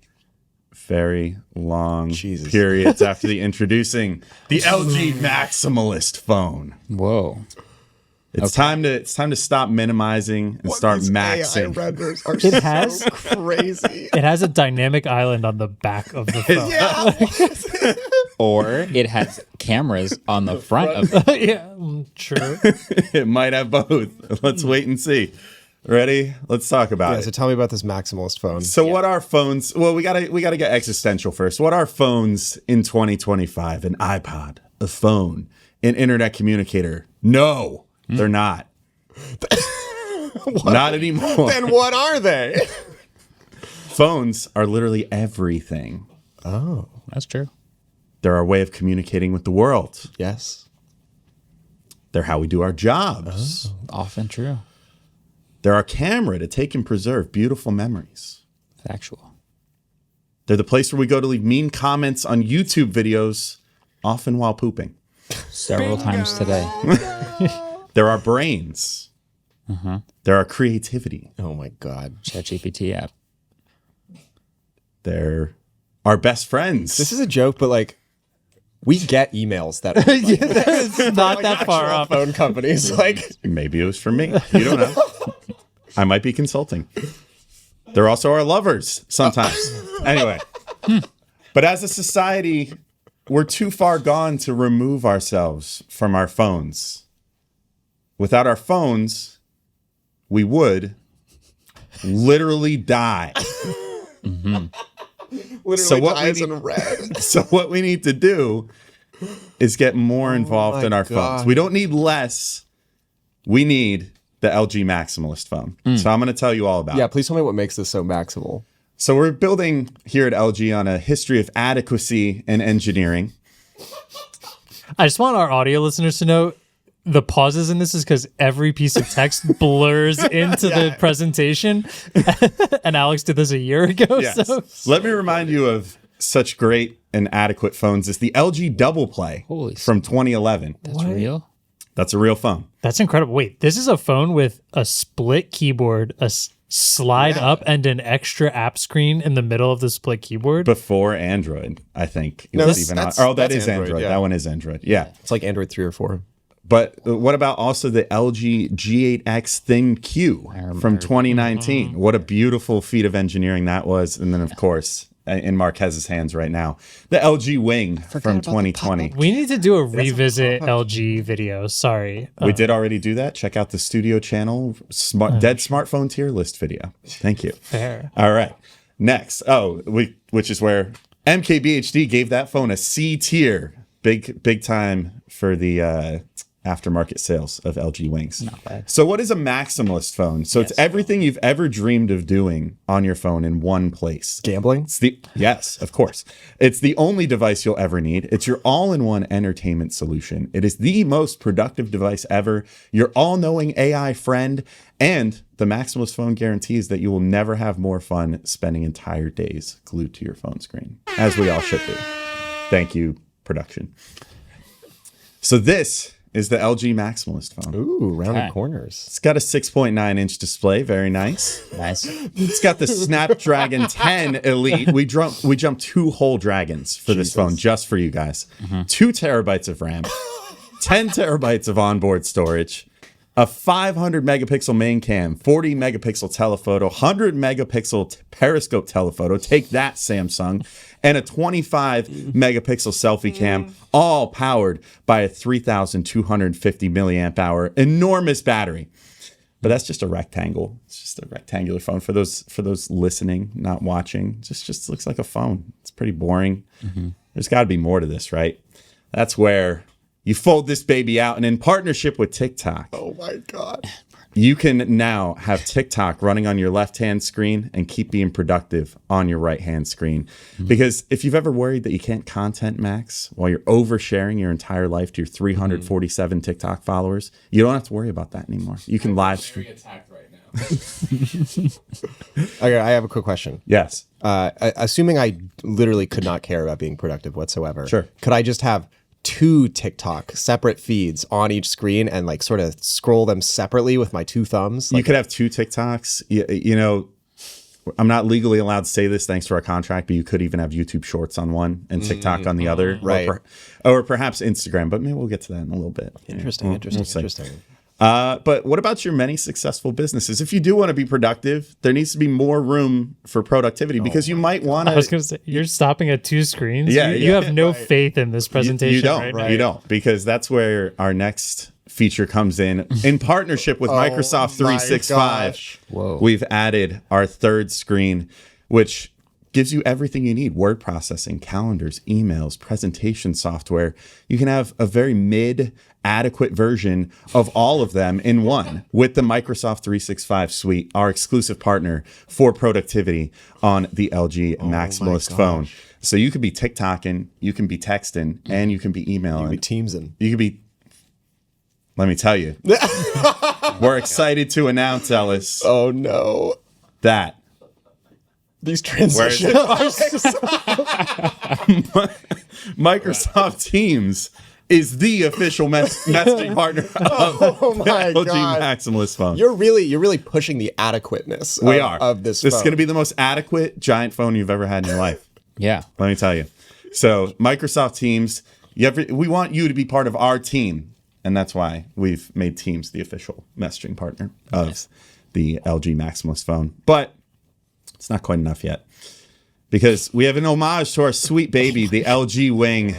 very long periods after the introducing, the LG Maximalist phone. Whoa. It's time to stop minimizing and start maxing. AI renders are It has crazy. it has a dynamic island on the back of the phone. Or it has cameras on the front of it. Yeah, true. It might have both. Let's wait and see. Ready? Let's talk about Yeah, it. so tell me about this maximalist phone. So what are phones? Well, we gotta get existential first. What are phones in 2025? An iPod, a phone, an internet communicator? No, they're not. Not anymore. Then what are they? Phones are literally everything. Oh, That's true. They're our way of communicating with the world. yes. They're how we do our jobs. Often true. They're our camera to take and preserve beautiful memories. Factual. They're the place where we go to leave mean comments on YouTube videos, often while pooping. Several times today. They're our brains. They're our creativity. Oh my God. ChatGPT app. They're our best friends. This is a joke, but like, we get emails that It's not that far actual off. phone companies. Like, Maybe it was from me. You don't know. I might be consulting. They're also our lovers sometimes. Anyway. But as a society, we're too far gone to remove ourselves from our phones. Without our phones, we would literally die. literally So what we eyes need- in red. So what we need to do is get more involved my in our God. phones. We don't need less. We need the LG Maximalist phone. So I'm going to tell you all about Yeah, it. please tell me what makes this so maximal. So we're building here at LG on a history of adequacy and engineering. I just want our audio listeners to know the pauses in this is because every piece of text blurs into the presentation. And Alex did this a year ago. Yes. So Let me remind you of such great and adequate phones as the LG Double Play Holy from 2011. That's real. That's a real phone. that's incredible. Wait, this is a phone with a split keyboard, a slide up, and an extra app screen in the middle of the split keyboard. Before Android, I think. It No, was that's- even on. that's- Oh, that that's is Android. Android, yeah. That one is Android. Yeah. It's like Android 3 or 4. But what about also the LG G8X Thin Q from 2019? What a beautiful feat of engineering that was. And then, of course, in Marques's hands right now, the LG Wing from 2020. We need to do a revisit LG video. Sorry. We did already do that. Check out the studio channel, Dead Smartphone tier list video. Thank you. Fair. All right. Next. Which is where MKBHD gave that phone a C tier. Big time for the aftermarket sales of LG Wings. Not bad. So what is a maximalist phone? So it's everything you've ever dreamed of doing on your phone in one place. Gambling? Yes, of course. It's the only device you'll ever need. It's your all-in-one entertainment solution. It is the most productive device ever, your all-knowing AI friend, and the Maximalist phone guarantees that you will never have more fun spending entire days glued to your phone screen, as we all should be. Thank you, production. So this is the LG Maximalist phone. Ooh, rounded Okay. corners. It's got a 6.9-inch display. Very nice. Nice. It's got the Snapdragon 10 Elite. We jumped 2 whole dragons for this phone just for you guys. 2 terabytes of RAM, 10 terabytes of onboard storage, a 500 megapixel main cam, 40 megapixel telephoto, 100 megapixel periscope telephoto. Take that, Samsung. And a 25 megapixel selfie cam, all powered by a 3,250 milliamp hour enormous battery. But that's just a rectangle. It's just a rectangular phone for those listening, not watching. Just looks like a phone. It's pretty boring. There's got to be more to this, right? That's where you fold this baby out, and in partnership with TikTok, Oh my God. you can now have TikTok running on your left-hand screen and keep being productive on your right-hand screen. Because if you've ever worried that you can't content max while you're oversharing your entire life to your 347 TikTok followers, you don't have to worry about that anymore. You can live stream. Attacked right now. Okay, I have a quick question. Yes. Assuming I literally could not care about being productive whatsoever, Sure. could I just have 2 TikTok separate feeds on each screen and like sort of scroll them separately with my 2 thumbs? You could have 2 TikToks. You know, I'm not legally allowed to say this thanks to our contract, but you could even have YouTube Shorts on one and TikTok on the other. Right. Or perhaps Instagram, but maybe we'll get to that in a little bit. Interesting. See. But what about your many successful businesses? If you do want to be productive, there needs to be more room for productivity because you might want to. I was going to say, you're stopping at 2 screens. Yeah, You have no right. faith in this presentation. You don't. right now. You don't, because that's where our next feature comes in partnership with Microsoft 365. gosh. Whoa. We've added our 3rd screen, which gives you everything you need: word processing, calendars, emails, presentation software. You can have a very adequate version of all of them in one with the Microsoft 365 suite, our exclusive partner for productivity on the LG Maximalist phone. So you could be TikToking, you can be texting, and you can be emailing. Be teamsing. You could be. Let me tell you, we're excited to announce, Ellis, Oh no. that These transitions. Microsoft Teams is the official messaging partner of my LG God. Maximalist phone. You're really pushing the adequateness We are of this This phone. is going to be the most adequate giant phone you've ever had in your life. Yeah. Let me tell you. So Microsoft Teams, we want you to be part of our team. And that's why we've made Teams the official messaging partner of the LG Maximalist phone. But it's not quite enough yet, because we have an homage to our sweet baby, the LG Wing.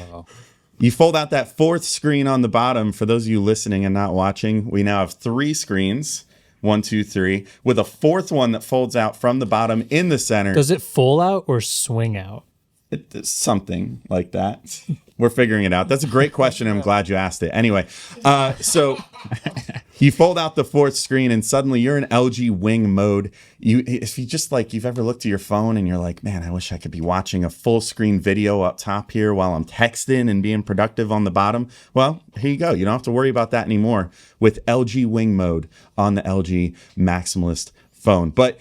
You fold out that 4th screen on the bottom. For those of you listening and not watching, we now have 3 screens, 1, 2, 3, with a 4th one that folds out from the bottom in the center. Does it full out or swing out? It's something like that. We're figuring it out. That's a great question. I'm glad you asked it. Anyway, so you fold out the 4th screen and suddenly you're in LG Wing mode. If you just like, you've ever looked at your phone and you're like, man, I wish I could be watching a full screen video up top here while I'm texting and being productive on the bottom. Well, here you go. You don't have to worry about that anymore with LG Wing mode on the LG Maximalist phone. But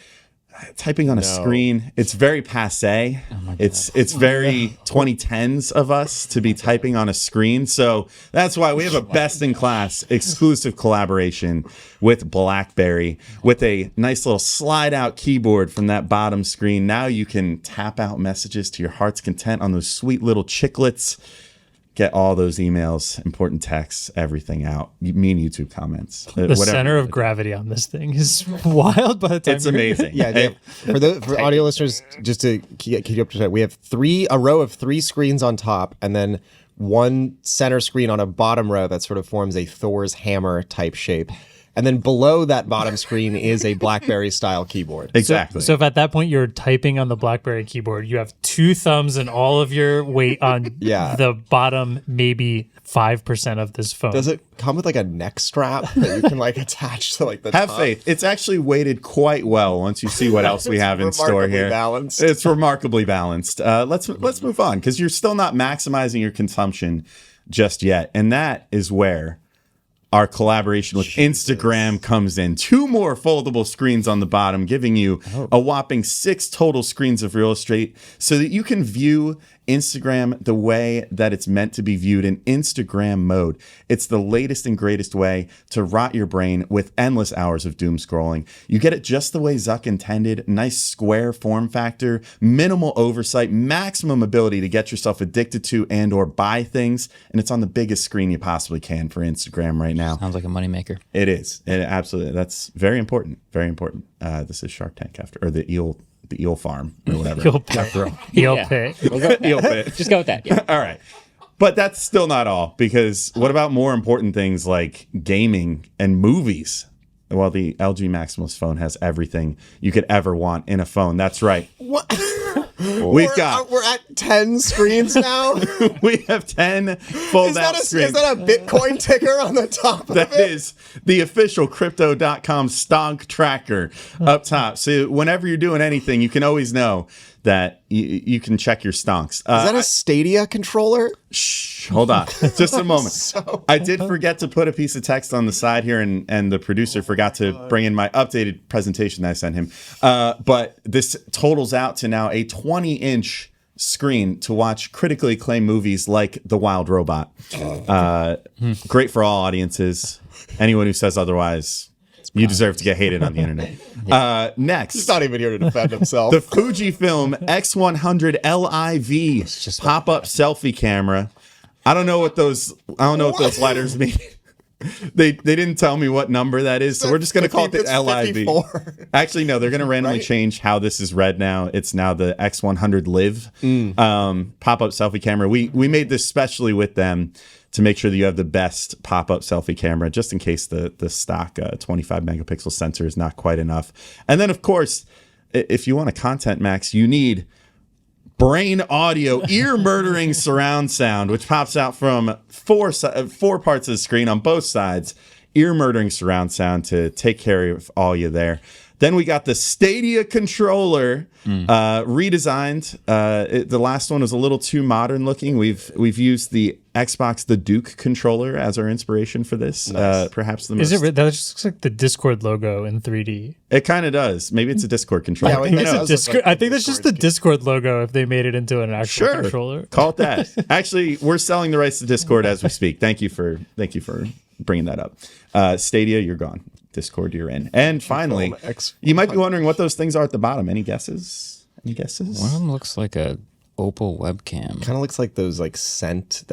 typing on a screen, it's very passe. It's very 2010s of us to be typing on a screen. So that's why we have a best-in-class exclusive collaboration with BlackBerry with a nice little slide-out keyboard from that bottom screen. Now you can tap out messages to your heart's content on those sweet little chiclets. Get all those emails, important texts, everything out. Me and YouTube comments. The center of gravity on this thing is wild by the time It's amazing. Yeah, for audio listeners, just to keep you up to date, we have a row of 3 screens on top, and then 1 center screen on a bottom row that sort of forms a Thor's hammer type shape. And then below that bottom screen is a BlackBerry style keyboard. Exactly. So if at that point you're typing on the BlackBerry keyboard, you have 2 thumbs and all of your weight on the bottom, maybe 5% of this phone. Does it come with like a neck strap that you can like attach to like the Have top? faith. It's actually weighted quite well once you see what else we have in store remarkably here. balanced. It's remarkably balanced. Let's move on, because you're still not maximizing your consumption just yet. And that is where our collaboration with Instagram comes in. 2 more foldable screens on the bottom, giving you a whopping 6 total screens of real estate so that you can view Instagram the way that it's meant to be viewed, in Instagram mode. It's the latest and greatest way to rot your brain with endless hours of doom scrolling. You get it just the way Zuck intended. Nice square form factor, minimal oversight, maximum ability to get yourself addicted to and or buy things. And it's on the biggest screen you possibly can for Instagram right now. Sounds like a moneymaker. It is. Absolutely. That's very important. Very important. This is Shark Tank the eel farm or whatever. Eel pit. Eel Yeah. pit. Eel pit. Just go with that. Yeah. All right. But that's still not all, because what about more important things like gaming and movies? Well, the LG Maximalist phone has everything you could ever want in a phone. That's right. What? We're at 10 screens now. we have 10 fold-out screens. Is that a Bitcoin ticker on the top of That it? is the official Crypto.com stonk tracker up top. So whenever you're doing anything, you can always know that you can check your stonks. Is that a Stadia controller? Shh, hold on. Just a moment. I did forget to put a piece of text on the side here, and the producer forgot to bring in my updated presentation that I sent him. But this totals out to now a 20-inch screen to watch critically acclaimed movies like The Wild Robot. Great for all audiences. Anyone who says otherwise, you deserve to get hated on the internet. Next. He's not even here to defend himself. The Fujifilm X100 LIV pop-up selfie camera. I don't know what those letters mean. They didn't tell me what number that is, so we're just going to call it the LIV. 54. Actually, no, they're going to randomly change how this is read now. It's now the X100 Live pop-up selfie camera. We made this specially with them to make sure that you have the best pop-up selfie camera, just in case the stock 25 megapixel sensor is not quite enough. And then, of course, if you want a content max, you need Brain Audio ear-murdering surround sound, which pops out from four parts of the screen on both sides. Ear-murdering surround sound to take care of all you there. Then we got the Stadia controller redesigned. The last one was a little too modern looking. We've used the Xbox the Duke controller as our inspiration for this. Nice. Perhaps the most. Is it? That just looks like the Discord logo in 3D. It kind of does. Maybe it's a Discord controller. Yeah, I think that's just the Discord logo if they made it into an actual controller. Call it that. Actually, we're selling the rights to Discord as we speak. Thank you for bringing that up. Stadia, you're gone. Discord, you're in. And finally, you might be wondering what those things are at the bottom. Any guesses? One of them looks like a Opal webcam. Kind of looks like those scent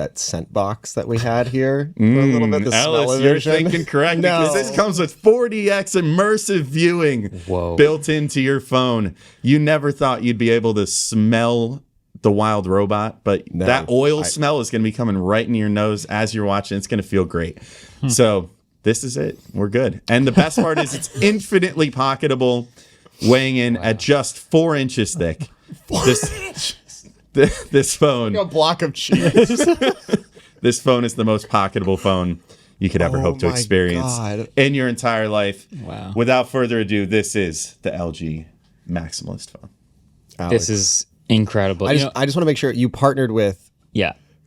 box that we had here for a little bit. The Ellis, you're thinking correct because this comes with 4DX immersive viewing built into your phone. You never thought you'd be able to smell the Wild Robot, but that oil smell is going to be coming right in your nose as you're watching. It's going to feel great. So this is it. We're good. And the best part is it's infinitely pocketable, weighing in at just 4 inches thick. This phone, a block of cheese. This phone is the most pocketable phone you could ever hope to experience in your entire life. Wow. Without further ado, this is the LG Maximalist phone. This is incredible. I just want to make sure you partnered with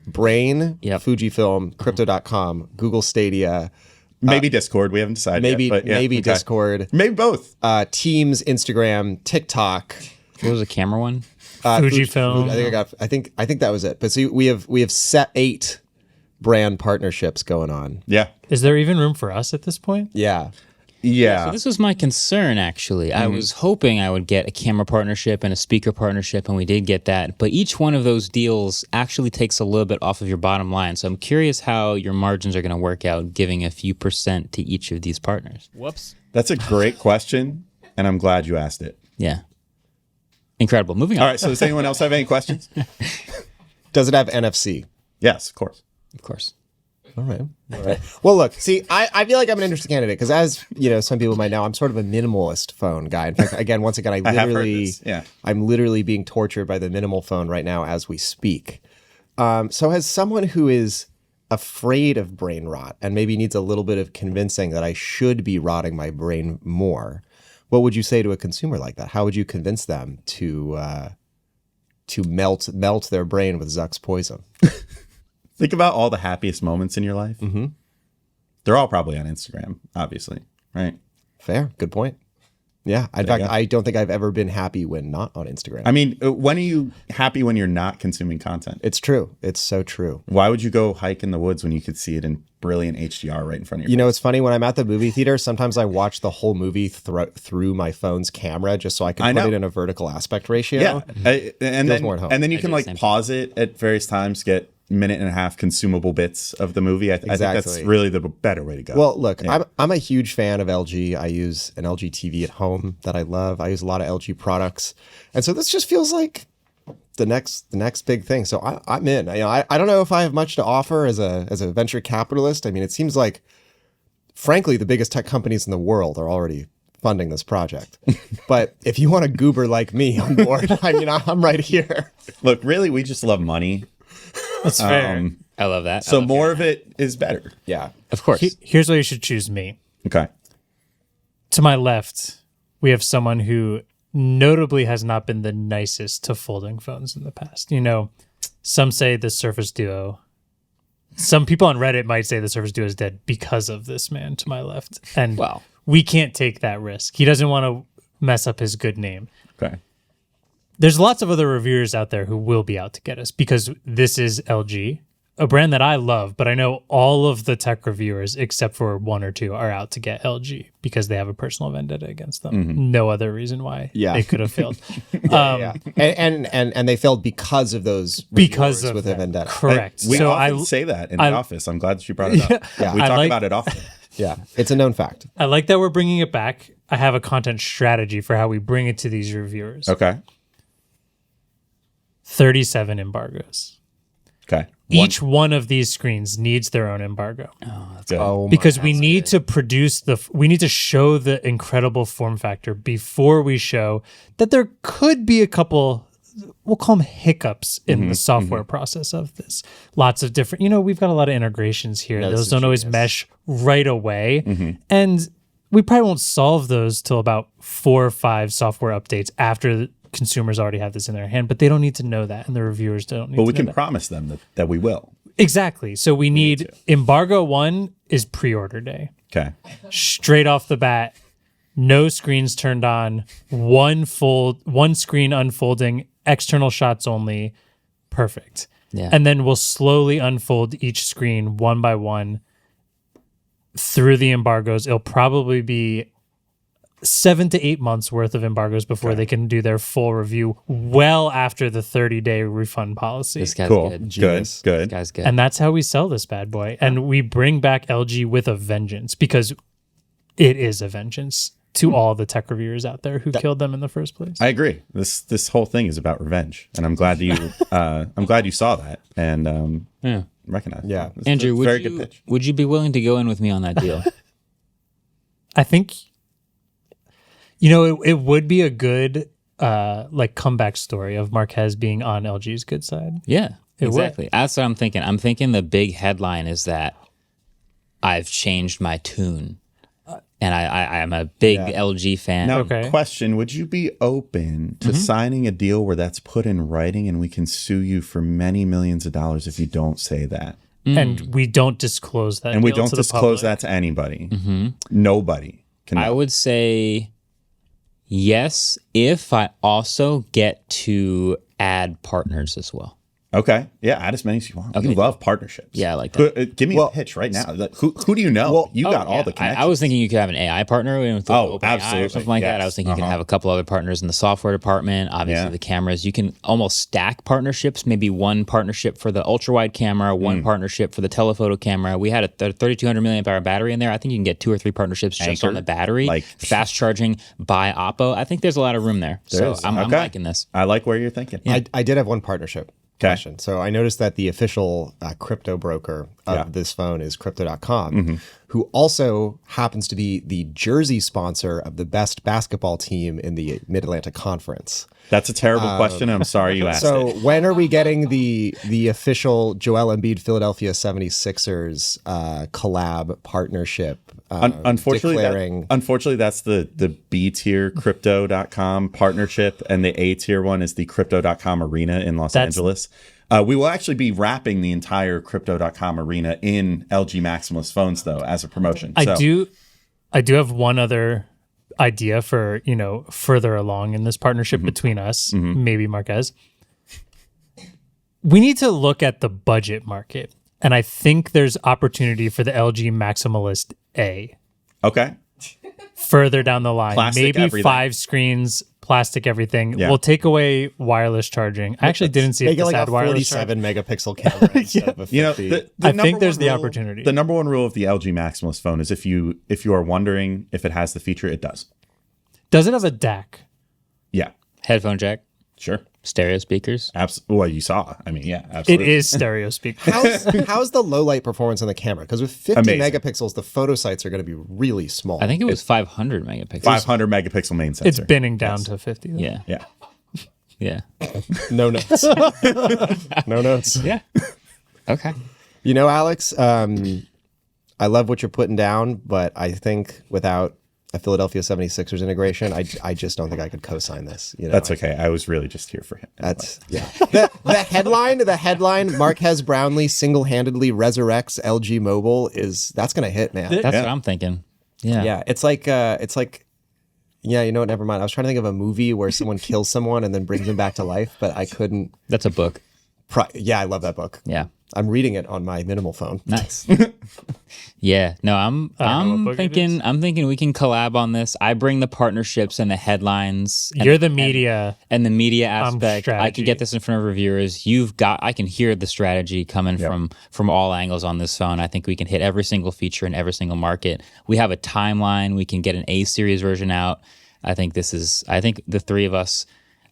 Brain, Fujifilm, Crypto.com, Google Stadia. Maybe Discord. We haven't decided yet. Maybe Discord. Maybe both. Teams, Instagram, TikTok. What was the camera one? Fujifilm. I think that was it. But see, we have set 8 brand partnerships going on. Yeah. Is there even room for us at this point? Yeah. So this was my concern, actually. I was hoping I would get a camera partnership and a speaker partnership, and we did get that. But each one of those deals actually takes a little bit off of your bottom line. So I'm curious how your margins are going to work out, giving a few % to each of these partners. Whoops. That's a great question, and I'm glad you asked it. Yeah. Incredible. Moving on. All right, so does anyone else have any questions? Does it have NFC? Yes, of course. Of course. All right. Well, look, see, I feel like I'm an interesting candidate because, as you know, some people might know, I'm sort of a minimalist phone guy. In fact, once again, I'm literally being tortured by the minimal phone right now as we speak. So as someone who is afraid of brain rot and maybe needs a little bit of convincing that I should be rotting my brain more, what would you say to a consumer like that? How would you convince them to melt their brain with Zuck's poison? Think about all the happiest moments in your life. Mm-hmm. They're all probably on Instagram, obviously, right? Fair. Good point. Yeah. In fact, I don't think I've ever been happy when not on Instagram. I mean, when are you happy when you're not consuming content? It's true. It's so true. Why would you go hike in the woods when you could see it in brilliant HDR right in front of you? You know, it's funny. When I'm at the movie theater, sometimes I watch the whole movie through my phone's camera just so I can put it in a vertical aspect ratio. Yeah. And then you can pause it at various times, get minute and a half consumable bits of the movie. I think that's really the better way to go. Well, look, I'm a huge fan of LG. I use an LG TV at home that I love. I use a lot of LG products. And so this just feels like the next big thing. So I'm in. I don't know if I have much to offer as a venture capitalist. I mean, it seems like, frankly, the biggest tech companies in the world are already funding this project. But if you want a goober like me on board, I mean, I'm right here. Look, really, we just love money. That's fair. I love that. So more of it is better. Yeah. Of course. Here's why you should choose me. Okay. To my left, we have someone who notably has not been the nicest to folding phones in the past. You know, Some say the Surface Duo. Some people on Reddit might say the Surface Duo is dead because of this man to my left. And Wow. we can't take that risk. He doesn't want to mess up his good name. Okay. There's lots of other reviewers out there who will be out to get us because this is LG, a brand that I love, but I know all of the tech reviewers, except for one or two, are out to get LG because they have a personal vendetta against them. No other reason why they could have failed. And they failed because of those Because reviewers of with that. a vendetta. Correct. We so often say that in the office. I'm glad that you brought it up. Yeah. We I talk like- about it often. Yeah, it's a known fact. I like that we're bringing it back. I have a content strategy for how we bring it to these reviewers. Okay. 37 embargoes. Okay. Each one of these screens needs their own embargo. Good. Oh, Because we need to produce we need to show the incredible form factor before we show that there could be a couple, we'll call them hiccups in the software process of this. Lots of different, we've got a lot of integrations here. No, those this don't is always genius. mesh right away. And we probably won't solve those till about 4 or 5 software updates after the consumers already have this in their hand, but they don't need to know that, and the reviewers don't need But to we know can that. promise them that we will. Exactly. So we need embargo 1 is pre-order day. Okay. Straight off the bat, no screens turned on, one screen unfolding, external shots only. Perfect. Yeah. And then we'll slowly unfold each screen one by one through the embargoes. It'll probably be 7 to 8 months worth of embargoes before they can do their full review, well after the 30-day refund policy. This guy's Cool. good. Good. Genius. This Good. guy's good. And that's how we sell this bad boy. And we bring back LG with a vengeance because it is a vengeance to all the tech reviewers out there who killed them in the first place. I agree. This whole thing is about revenge, and I'm glad you saw that and recognized. it. Yeah. It's Andrew, a very good pitch. would you be willing to go in with me on that deal? I think, it would be a good comeback story of Marques being on LG's good side. Yeah, It would. exactly. That's what I'm thinking. I'm thinking the big headline is that I've changed my tune. And I'm a big LG fan. Now, Okay. question: would you be open to signing a deal where that's put in writing, and we can sue you for many millions of dollars if you don't say that, And we don't disclose that. and we deal don't to the disclose public. that to anybody? Nobody can. I know. would say yes, if I also get to add partners as well. Okay. Yeah, add as many as you want. You love partnerships. Yeah, I like that. Give me a pitch right now. Like, who do you know? You got all the connections. I was thinking you could have an AI partner with OpenAI absolutely. or something like that. I was thinking you can have a couple other partners in the software department. Obviously, the cameras. You can almost stack partnerships. Maybe one partnership for the ultra wide camera, one partnership for the telephoto camera. We had a 3,200 milliamp hour battery in there. I think you can get 2 or 3 partnerships just on the battery. Like- fast charging by Oppo. I think there's a lot of room there. So is. I'm Okay. liking this. I like where you're thinking. I did have one partnership question. So I noticed that the official crypto broker of this phone is Crypto.com, who also happens to be the jersey sponsor of the best basketball team in the Mid-Atlantic Conference. That's a terrible question. I'm sorry you asked So it. when are we getting the official Joel Embiid Philadelphia 76ers collab partnership? Unfortunately, that's the B tier Crypto.com partnership, and the A tier one is the Crypto.com arena in Los Angeles. We will actually be wrapping the entire Crypto.com arena in LG Maximus phones, though, as a promotion. I do have one other idea for, further along in this partnership between us, maybe Marques. We need to look at the budget market. And I think there's opportunity for the LG Maximalist A Okay. further down the line. Plastic Maybe everything. 5 screens, plastic everything. Yeah. We'll take away wireless charging. I actually didn't see if Make it this like a had wireless charging. 47 megapixel camera instead of a 50. You know, the I number think there's one the rule- opportunity. The number one rule of the LG Maximus phone is if you are wondering if it has the feature, it does. Does it have a DAC? Yeah. Headphone jack, Sure. stereo speakers. Well, you saw. I mean, yeah, It absolutely. is stereo speaker. How's the low light performance on the camera? Because with 50 Amazing. megapixels, the photo sites are going to be really small. I think it was 500 megapixels. 500 megapixel main sensor. It's binning down to 50. though. Yeah. Yeah. Yeah. No notes. No notes. Yeah. Okay. You know, Alex, I love what you're putting down, but I think without a Philadelphia 76ers integration, I just don't think I could co-sign this. You know, That's okay. I was really just here for him. That's the headline Marques Brownlee single-handedly resurrects LG Mobile that's gonna hit, man. That's what I'm thinking. Yeah. Yeah, it's like yeah, you know what, never mind. I was trying to think of a movie where someone kills someone and then brings them back to life, but I couldn't. That's a book. Yeah, I love that book. Yeah. I'm reading it on my minimal phone. Nice. Yeah. No, I'm thinking we can collab on this. I bring the partnerships and the headlines. You're the media. And the media aspect. I strategy. can get this in front of reviewers. I can hear the strategy coming from all angles on this phone. I think we can hit every single feature in every single market. We have a timeline. We can get an A series version out. I think the three of us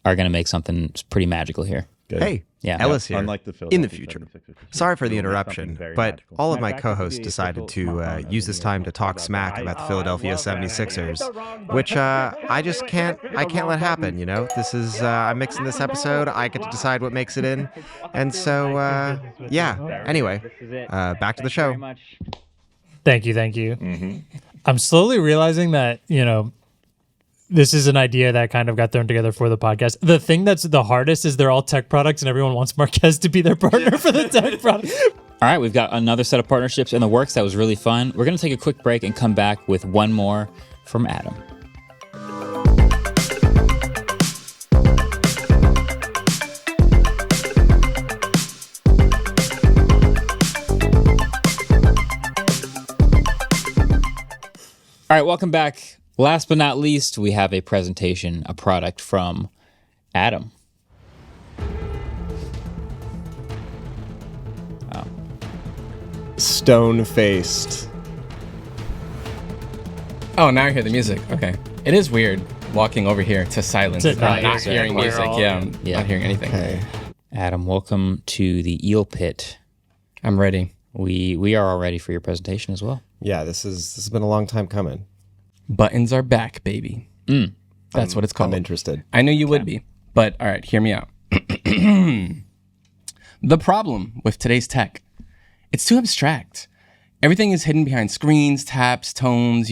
are going to make something pretty magical here. Good. Hey, Yeah. Ellis here. Unlike the In the Philadelphia future. 76ers. Sorry for the We'll make interruption, something very but magical. all of my Matter of fact, co-hosts this will be a decided difficult to smartphone use that this we time to can talk talk smack about. about the Philadelphia 76ers, which I just can't let happen, you know? This is I'm mixing this episode. I get to decide what makes it in. And so yeah. Anyway, back to the show. Thank you. I'm slowly realizing that, this is an idea that kind of got thrown together for the podcast. The thing that's the hardest is they're all tech products and everyone wants Marques to be their partner for the tech product. All right, we've got another set of partnerships in the works that was really fun. We're going to take a quick break and come back with one more from Adam. All right, welcome back. Last but not least, we have a presentation, a product from Adam. Stone-faced. Oh, now I hear the music. Okay. It is weird walking over here to silence To and not not hear hearing it. music. We're all- Yeah, I'm Yeah. not hearing anything. Okay. Adam, welcome to the Eel Pit. I'm ready. We are all ready for your presentation as well. Yeah, this has been a long time coming. Buttons are back, baby. That's what it's called. I'm interested. I knew you would be, but all right, hear me out. The problem with today's tech, it's too abstract. Everything is hidden behind screens, taps, tones,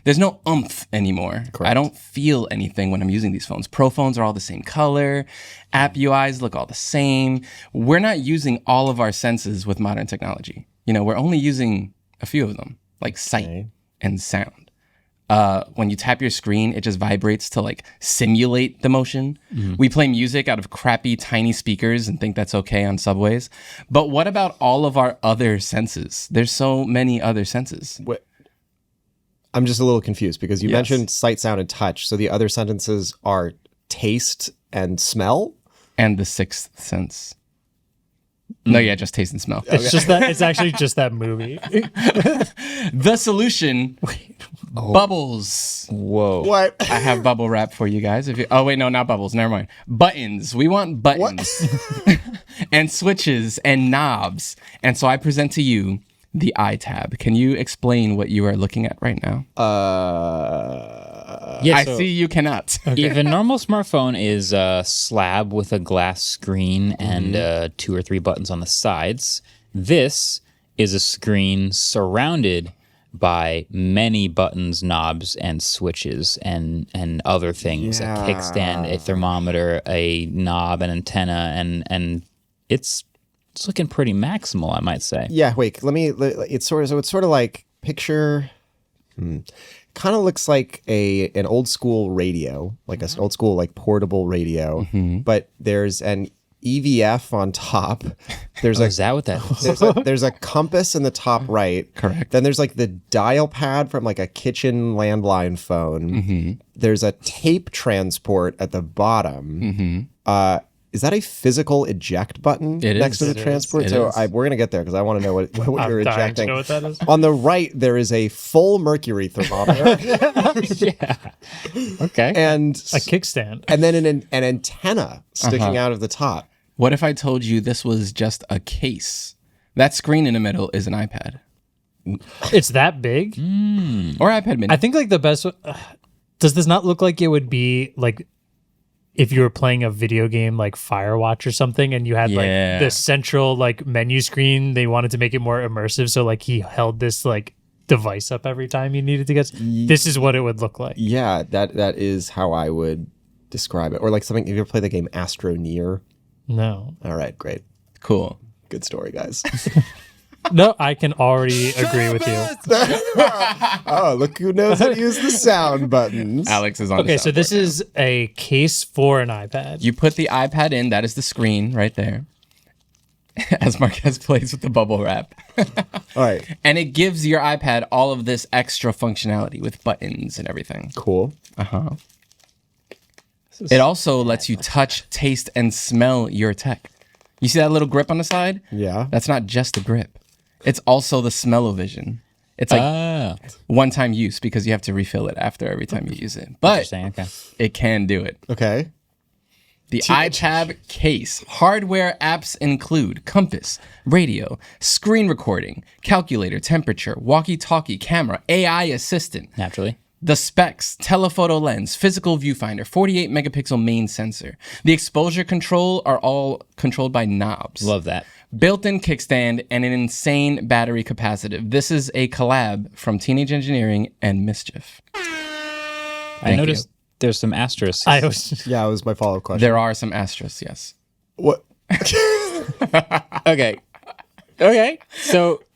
there's no oomph anymore. Correct. I don't feel anything when I'm using these phones. Pro phones are all the same color. App UIs look all the same. We're not using all of our senses with modern technology. We're only using a few of them, like sight and sound. When you tap your screen, it just vibrates to simulate the motion. We play music out of crappy tiny speakers and think that's okay on subways. But what about all of our other senses? There's so many other senses. I'm just a little confused because you Yes. mentioned sight, sound, and touch. So the other sentences are taste and smell? And the sixth sense. No, yeah, just taste and smell. It's actually just that movie. The solution, bubbles. Whoa. What? I have bubble wrap for you guys. Oh wait, no, not bubbles. Never mind. Buttons. We want buttons and switches and knobs. And so I present to you the iTab. Can you explain what you are looking at right now? Yeah, I so see you cannot. if a normal smartphone is a slab with a glass screen and 2 or 3 buttons on the sides, this is a screen surrounded by many buttons, knobs, and switches and other things. A kickstand, a thermometer, a knob, an antenna, and it's looking pretty maximal, I might say. Yeah, wait. It's sort of like picture. Kind of looks like an old school radio, like an old school portable radio, but there's an EVF on top. There's Is that what that is? there's a compass in the top right. Correct. Then there's the dial pad from a kitchen landline phone. There's a tape transport at the bottom. Is that a physical eject button It next is. to the It transport? is. So It is. we're gonna get there because I want to know what you're I'm dying to ejecting. know what that is. On the right, there is a full mercury thermometer Okay. and A kickstand. and then an antenna sticking out of the top. What if I told you this was just a case? That screen in the middle is an iPad It's that big? or iPad mini. I think the best does this not look like it would be if you were playing a video game like Firewatch or something and you had Yeah. the central menu screen, they wanted to make it more immersive. So he held this device up every time you needed to get. This is what it would look like. Yeah, that is how I would describe it. Or like something. Have you ever played the game Astroneer? No. All right, great, Cool. good story, guys. No, I can already agree with you. Oh, look who knows how to use the sound buttons. Alex is on. Okay, the so this soundboard now. is a case for an iPad. You put the iPad in. That is the screen right there. As Marques plays with the bubble wrap. All right, And it gives your iPad all of this extra functionality with buttons and everything. cool. It also lets you touch, taste, and smell your tech. You see that little grip on the side? Yeah. That's not just a grip. It's also the smell-o-vision. It's like one-time use because you have to refill it after every time you use it. But Interesting. Okay. it can do it. Okay. The iPad case. Hardware apps include compass, radio, screen recording, calculator, temperature, walkie-talkie, camera, AI assistant. Naturally. The specs: telephoto lens, physical viewfinder, 48 megapixel main sensor. The exposure control are all controlled by knobs. Love that. Built-in kickstand and an insane battery capacitive. This is a collab from Teenage Engineering and Mischief. I noticed there's some asterisks. I was Yeah, it was my follow-up question. There are some asterisks, yes. What? Okay. Okay.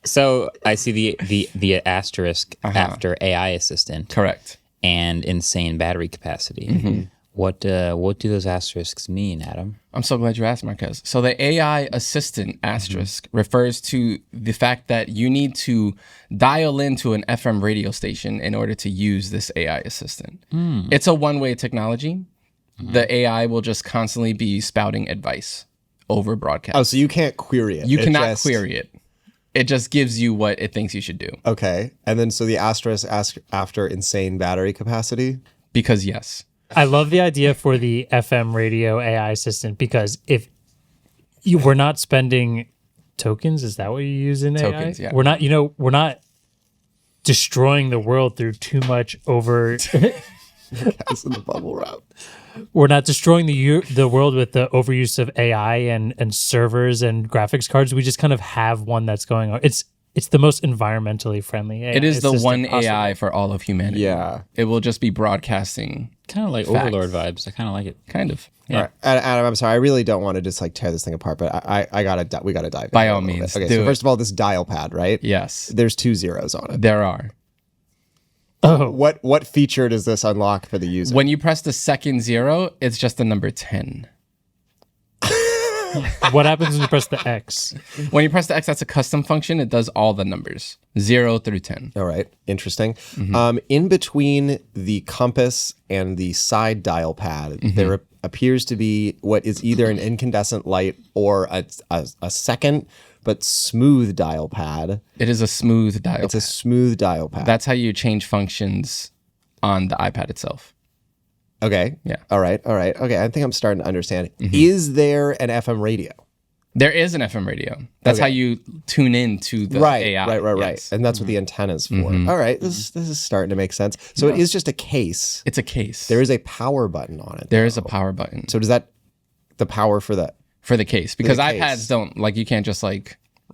So I see the asterisk after AI assistant Correct. and insane battery capacity. What do those asterisks mean, Adam? I'm so glad you asked, Marques. So the AI assistant asterisk refers to the fact that you need to dial into an FM radio station in order to use this AI assistant. It's a one-way technology. The AI will just constantly be spouting advice over broadcast. Oh, so you can't query it. You It cannot just- query it. It just gives you what it thinks you should do. Okay, and then so the asterisk after insane battery capacity. Because yes. I love the idea for the FM radio AI assistant because if we're not spending tokens, is that what you use in Tokens, AI? yeah. We're not destroying the world through too much over. That's in the bubble wrap. We're not destroying the world with the overuse of AI and servers and graphics cards. We just kind of have one that's going on. It's the most environmentally friendly AI. It is the assistant one possible. AI for all of humanity. Yeah. It will just be broadcasting. Kind of like Facts. Overlord vibes. I kind of like it. Kind of. All right, Adam, I'm sorry. I really don't want to just like tear this thing apart, but we gotta dive. By into it all a little means, bit. Okay, do so it. first of all, this dial pad, right? Yes. There's 2 zeros on it. There are. Oh, What feature does this unlock for the user? When you press the second 0, it's just the number 10. what happens when you press the X? When you press the X, that's a custom function. It does all the numbers, 0 through 10. All right, interesting. Mm-hmm. In between the compass and the side dial pad, Mm-hmm. there appears to be what is either an incandescent light or a second but smooth dial pad. It is a smooth dial. It's a smooth dial pad. That's how you change functions on the iPad itself. Okay. Yeah. All right. Okay, I think I'm starting to understand. Mm-hmm. Is there an FM radio? There is an FM radio. That's how you tune in to the AI. Right. Yes. And that's what the antenna's for. All right, this is starting to make sense. So it is just a case. It's a case. There is a power button on it. There is a power button So does that the power for the for the case because the iPads case. don't you can't just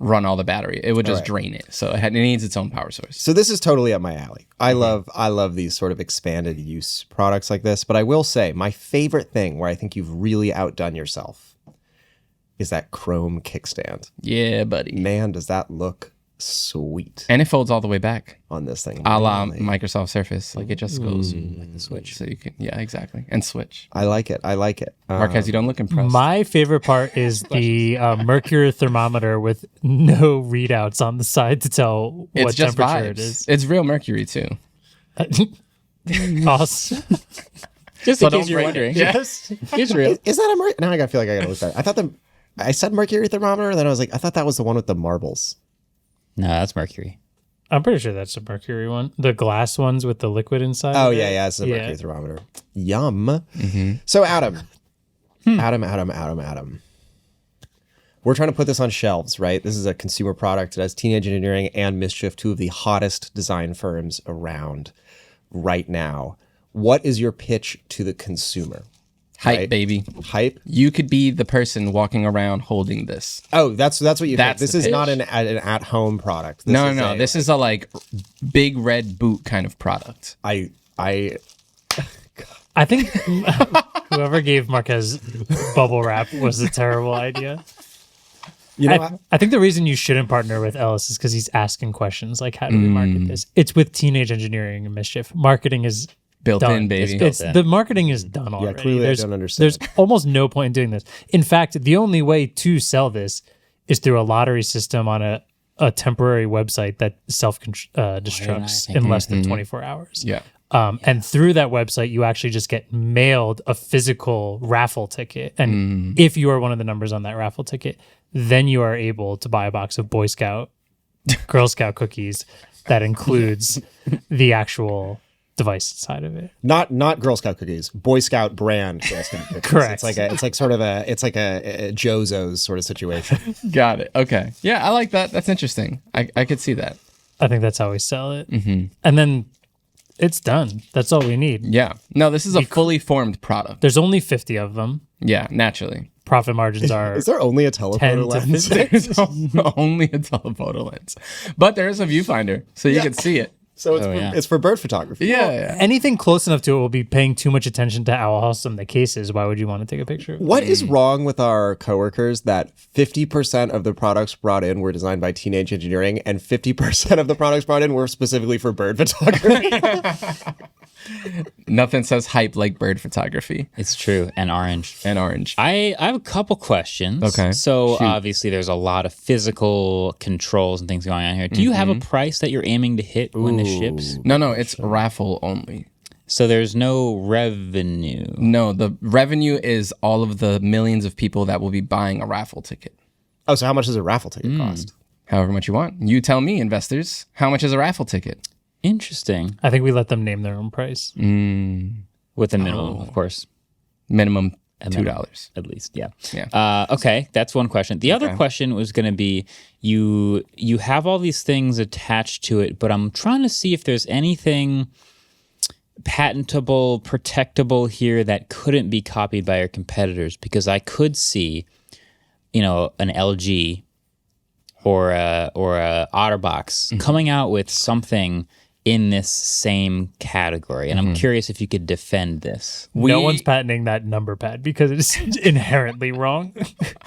run all the battery. It would just drain it. So it needs its own power source. So this is totally up my alley. I love these sort of expanded use products like this, but I will say my favorite thing where I think you've really outdone yourself is that Chrome kickstand. Yeah, buddy. Man, does that look sweet And it folds all the way back. on this thing. A la Really. Microsoft Surface. It just goes like the switch. So you can, exactly. And switch. I like it. Marques, you don't look impressed. My favorite part is the mercury thermometer with no readouts on the side to tell it's what just temperature vibes. it is. It's real mercury too. Awesome. Just So in don't case you're break wondering. it. Yes. It's real. Is that a now I feel like I gotta look that. I thought I said mercury thermometer, and then I was like, I thought that was the one with the marbles. No, that's mercury. I'm pretty sure that's the mercury one. The glass ones with the liquid inside. Oh of it. yeah, it's a Yeah. mercury thermometer. Yum. So Adam, Adam. We're trying to put this on shelves, right? This is a consumer product. It has Teenage Engineering and Mischief, 2 of the hottest design firms around right now. What is your pitch to the consumer? Hype, right? baby. Hype. You could be the person walking around holding this. Oh, that's what you think. That's This the is not pitch. an at-home product. This No, is no, this is a like big red boot kind of product. I I think whoever gave Marquez bubble wrap was a terrible idea. you know I think the reason you shouldn't partner with Ellis is because he's asking questions like, how do we market this? It's with teenage engineering and mischief. Marketing is Built done. in, baby. built It's in. the marketing is done already. clearly I don't understand. There's almost no point in doing this. In fact, the only way to sell this is through a lottery system on a temporary website that self destructs in less than 24 hours. Yeah. And through that website, you actually just get mailed a physical raffle ticket. And if you are one of the numbers on that raffle ticket, then you are able to buy a box of Boy Scout, Girl Scout cookies that includes the actual device inside of it. not Girl Scout cookies, Boy Scout brand Girl Scout cookies. Correct. It's like a Jozo's sort of situation. Got it. Okay. Yeah, I like that. That's interesting. I could see that. I think that's how we sell it. And then it's done. That's all we need. Yeah. No, this is a fully formed product. There's only 50 of them. Yeah, naturally. Profit margins are Is there only a 10 telephoto to lens? 50. There's only a telephoto lens. But there is a viewfinder, so you can see it. So yeah. it's for bird photography. Yeah. Anything close enough to it will be paying too much attention to how awesome the case is. Why would you want to take a picture of it? What is wrong with our coworkers that 50% of the products brought in were designed by teenage engineering and 50% of the products brought in were specifically for bird photography? Nothing says hype like bird photography It's true. And orange. and orange. I have a couple questions. Okay. So obviously there's a lot of physical controls and things going on here. Do you have a price that you're aiming to hit when this ships? No, it's raffle only. So there's no revenue. No, the revenue is all of the millions of people that will be buying a raffle ticket. Oh, so how much does a raffle ticket cost? However much you want. You tell me, investors, how much is a raffle ticket? Interesting. I think we let them name their own price. With a minimum, of course. Minimum $2. At least, yeah. Yeah. Okay, that's one question. The other question was going to be, you have all these things attached to it, but I'm trying to see if there's anything patentable, protectable here that couldn't be copied by your competitors, because I could see, an LG or a OtterBox coming out with something in this same category, and I'm curious if you could defend this. No one's patenting that number pad because it's inherently wrong.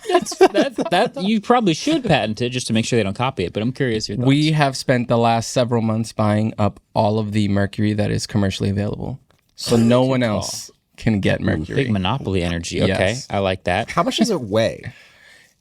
That you probably should patent it just to make sure they don't copy it. But I'm curious your thoughts. We have spent the last several months buying up all of the mercury that is commercially available. So no one else can get mercury. Big monopoly energy. Okay, Yes. I like that. How much does it weigh?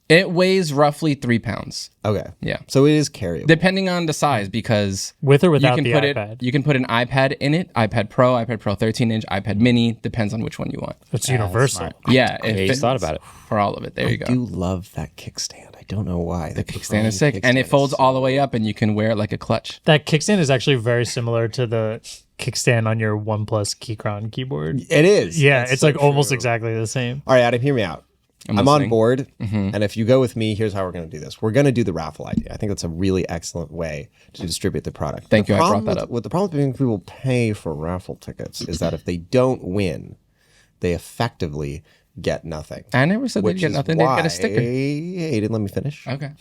It weighs roughly 3 pounds, Okay. Yeah. So it is carryable. depending on the size, because With or without you can the put iPad. it. You can put an iPad in it, iPad Pro, iPad Pro 13-inch, iPad Mini. Depends on which one you want. It's universal. smart. Yeah, Yeah, it you fits thought about it. for all of it. There you go. I do love that kickstand. I don't know why. The Kickstand is sick, and it folds all the way up, and you can wear it like a clutch. That kickstand is actually very similar to the kickstand on your OnePlus Keychron keyboard. It is. Yeah, That's it's so like almost true. exactly the same. All right, Adam, hear me out. I'm on listening. board, and if you go with me, here's how we're going to do this. We're going to do the raffle idea. I think that's a really excellent way to distribute the product. Thank you, I brought problem that with- up. What the problem with making people pay for raffle tickets is that if they don't win, they effectively get nothing. I never said they'd Which get is nothing. They'd get why- a sticker. Hey, you didn't let me finish. Okay.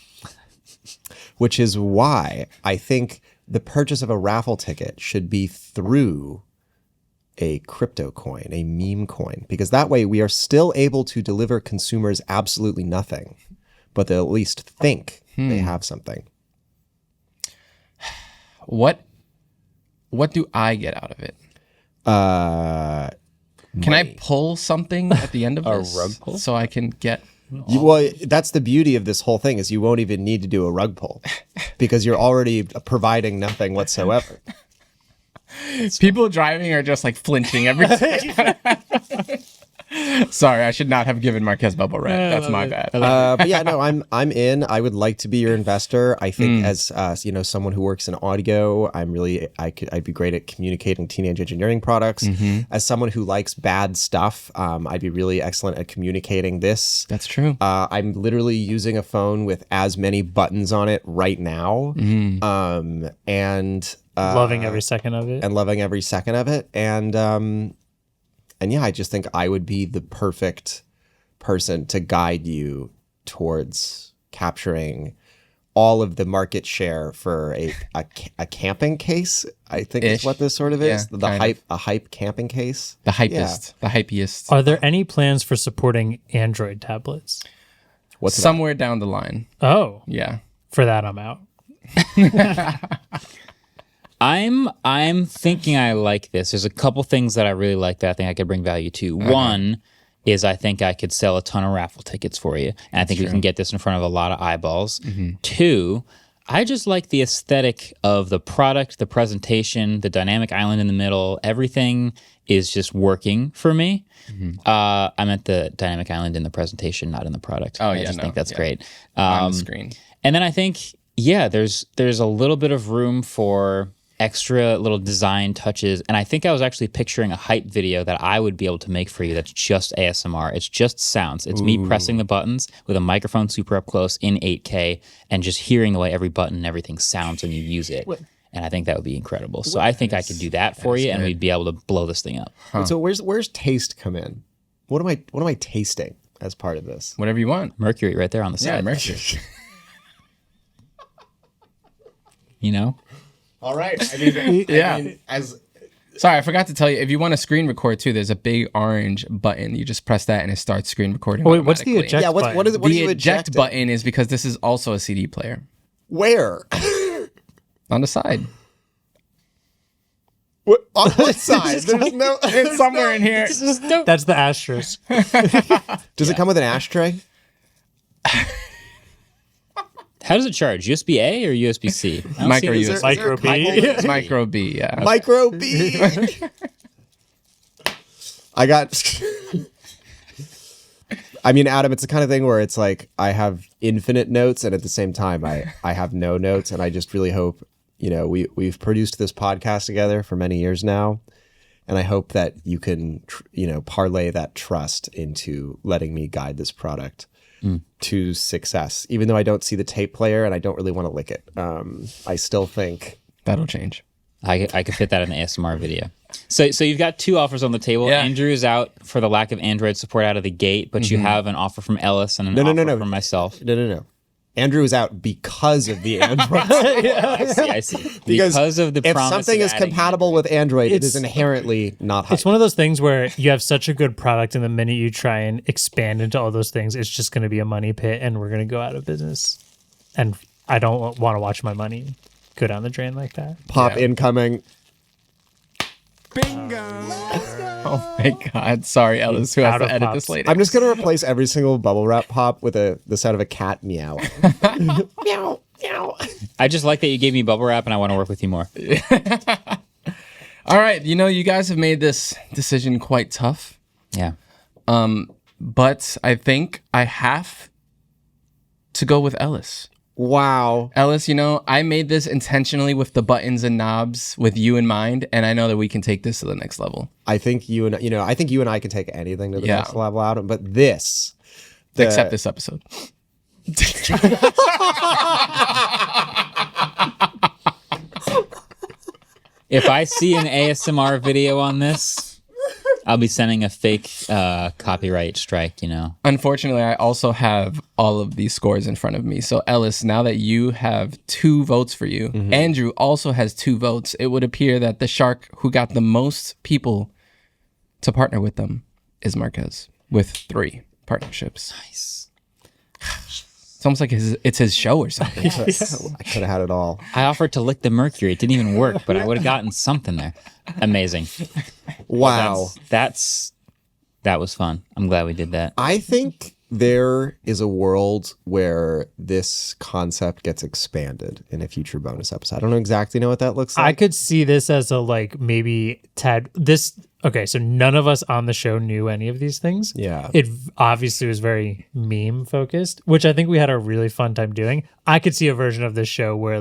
Which is why I think the purchase of a raffle ticket should be through a crypto coin, a meme coin, because that way we are still able to deliver consumers absolutely nothing, but they'll at least think they have something. What do I get out of it? Can I pull something at the end of this? rug pull? So I can get... Well, that's the beauty of this whole thing is you won't even need to do a rug pull because you're already providing nothing whatsoever. People driving are just like flinching every time. Sorry, I should not have given Marques bubble wrap. That's my bad. But yeah, no, I'm in. I would like to be your investor. I think as someone who works in audio, I'd be great at communicating teenage engineering products. As someone who likes bad stuff, I'd be really excellent at communicating this. That's true. I'm literally using a phone with as many buttons on it right now, and Loving every second of it. loving every second of it. And yeah, I just think I would be the perfect person to guide you towards capturing all of the market share for a camping case, I think is what this sort of is. Yeah, A hype camping case. The hypiest. Are there any plans for supporting Android tablets? What's Somewhere down the line. Oh, Yeah. for that I'm out. I'm thinking I like this. There's a couple things that I really like that I think I could bring value to. One is I think I could sell a ton of raffle tickets for you. And I think we can get this in front of a lot of eyeballs. Two, I just like the aesthetic of the product, the presentation, the dynamic island in the middle. Everything is just working for me. I meant the dynamic island in the presentation, not in the product. Oh, I yeah, just think that's yeah. great. On the screen. And then I think, there's a little bit of room for extra little design touches. And I think I was actually picturing a hype video that I would be able to make for you that's just ASMR. It's just sounds. It's me pressing the buttons with a microphone super up close in 8K and just hearing the way every button and everything sounds when you use it. And I think that would be incredible. So I think I could do that for you, and we'd be able to blow this thing up. So where's taste come in? What am I tasting as part of this? Whatever you want. Mercury right there on the Yeah, side. Mercury. You know? All right. Sorry, I forgot to tell you. If you want to screen record too, there's a big orange button. You just press that and it starts screen recording. Oh, wait, what's the automatically. eject button? what are The you eject ejecting? button is because this is also a CD player Where? on the side. On what side? There's no. It's somewhere in here. That's the asterisk. Does it come with an ashtray? How does it charge? USB A or USB C? Micro Is there- USB. is there a Micro B. cup holder? Micro B, yeah. Micro B. I got. I mean, Adam, it's the kind of thing where it's like I have infinite notes, and at the same time, I have no notes, and I just really hope, we've produced this podcast together for many years now, and I hope that you can, parlay that trust into letting me guide this product to success. Even though I don't see the tape player and I don't really want to lick it, I still think That'll change. I could fit that in the ASMR video. So you've got two offers on the table. Yeah. Andrew is out for the lack of Android support out of the gate, but you have an offer from Ellis and an offer from myself. no. Andrew is out because of the Android. I see. Because of the if promise something of is adding compatible with Android, it is It's- inherently not hype. It's one of those things where you have such a good product, and the minute you try and expand into all those things, it's just going to be a money pit, and we're going to go out of business. And I don't want to watch my money go down the drain like that. Pop incoming. Oh my God. Sorry, Ellis, who has Out to of edit pops. this later. I'm just gonna replace every single bubble wrap pop with the sound of a cat meow. Meow, meow. I just like that you gave me bubble wrap, and I want to work with you more. All right. You guys have made this decision quite tough. Yeah. But I think I have to go with Ellis. Wow. Ellis, I made this intentionally with the buttons and knobs with you in mind, and I know that we can take this to the next level. I think you and I can take anything to the Yeah. next level out, but this. Except this episode. If I see an ASMR video on this, I'll be sending a fake copyright strike, Unfortunately, I also have all of these scores in front of me. So, Ellis, now that you have 2 votes for you, Andrew also has 2 votes. It would appear that the shark who got the most people to partner with them is Marques with 3 partnerships. Nice. It's almost like it's his show or something. I could have had it all. I offered to lick the mercury. It didn't even work, but I would have gotten something there. Amazing. Wow. That was fun. I'm glad we did that. I think there is a world where this concept gets expanded in a future bonus episode. I don't exactly know what that looks I like. could see this as a maybe Tad. Okay, so none of us on the show knew any of these things. Yeah. It obviously was very meme focused, which I think we had a really fun time doing. I could see a version of this show where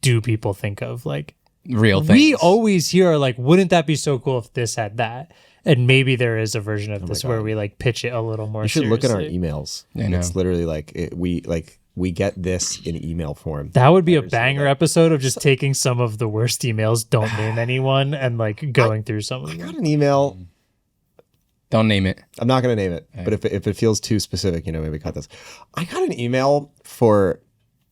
do people think of Real things. we always hear wouldn't that be so cool if this had that? And maybe there is a version of this where we pitch it a little more. You should look at our seriously. emails. I know. It's literally we get this in email form. That would be a banger episode of just taking some of the worst emails, don't name anyone, and going through some of I them. got an email Don't name it. I'm not going to name it, but if it feels too specific, maybe cut this. I got an email for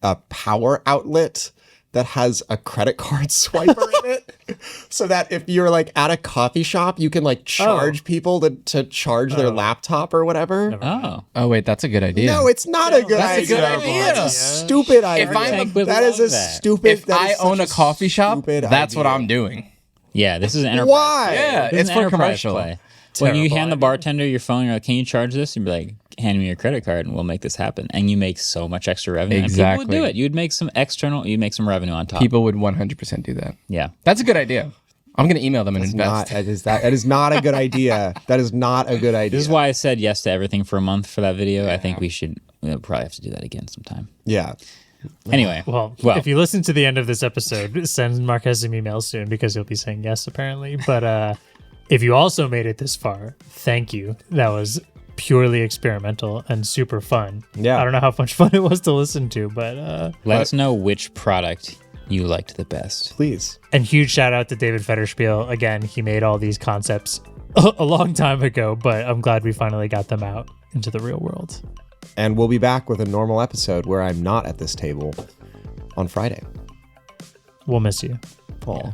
a power outlet that has a credit card swiper in it, so that if you're like at a coffee shop, you can like charge people to charge their laptop or whatever. Oh wait, that's a good idea. No, it's not a good That's a idea. good idea. That's a stupid idea. If I'm that is a stupid. If that I is own a such coffee shop, stupid that's what idea. I'm doing. Yeah, this is an enterprise. Why? Yeah, This is it's an for enterprise commercial. play. When you hand the bartender your phone, you're like, "Can you charge this?" You'd be like, "Hand me your credit card, and we'll make this happen." And you make so much extra revenue. And people would do Exactly. it. You'd make some you'd make some revenue on top. People would 100% do that. Yeah. That's a good idea. I'm gonna email them and Not, invest. that is not a good idea. That is not a good idea. This is why I said yes to everything for a month for that video. I think we'll probably have to do that again sometime. Yeah. Anyway. Well, if you listen to the end of this episode, send Marques some emails soon because he'll be saying yes, apparently. But if you also made it this far, thank you. That was purely experimental and super fun. Yeah. I don't know how much fun it was to listen to, but Let us know which product you liked the best. Please. and huge shout out to David Federspiel. Again, he made all these concepts a long time ago, but I'm glad we finally got them out into the real world. And we'll be back with a normal episode where I'm not at this table on Friday. We'll miss you. Paul.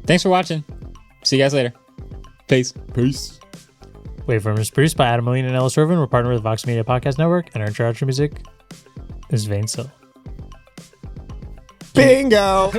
Thanks for watching. See you guys later. Peace. Peace. Waveform is produced by Adam Molina and Ellis Irvin. We're partnered with the Vox Media Podcast Network, and our intro music is Vinh. Bingo.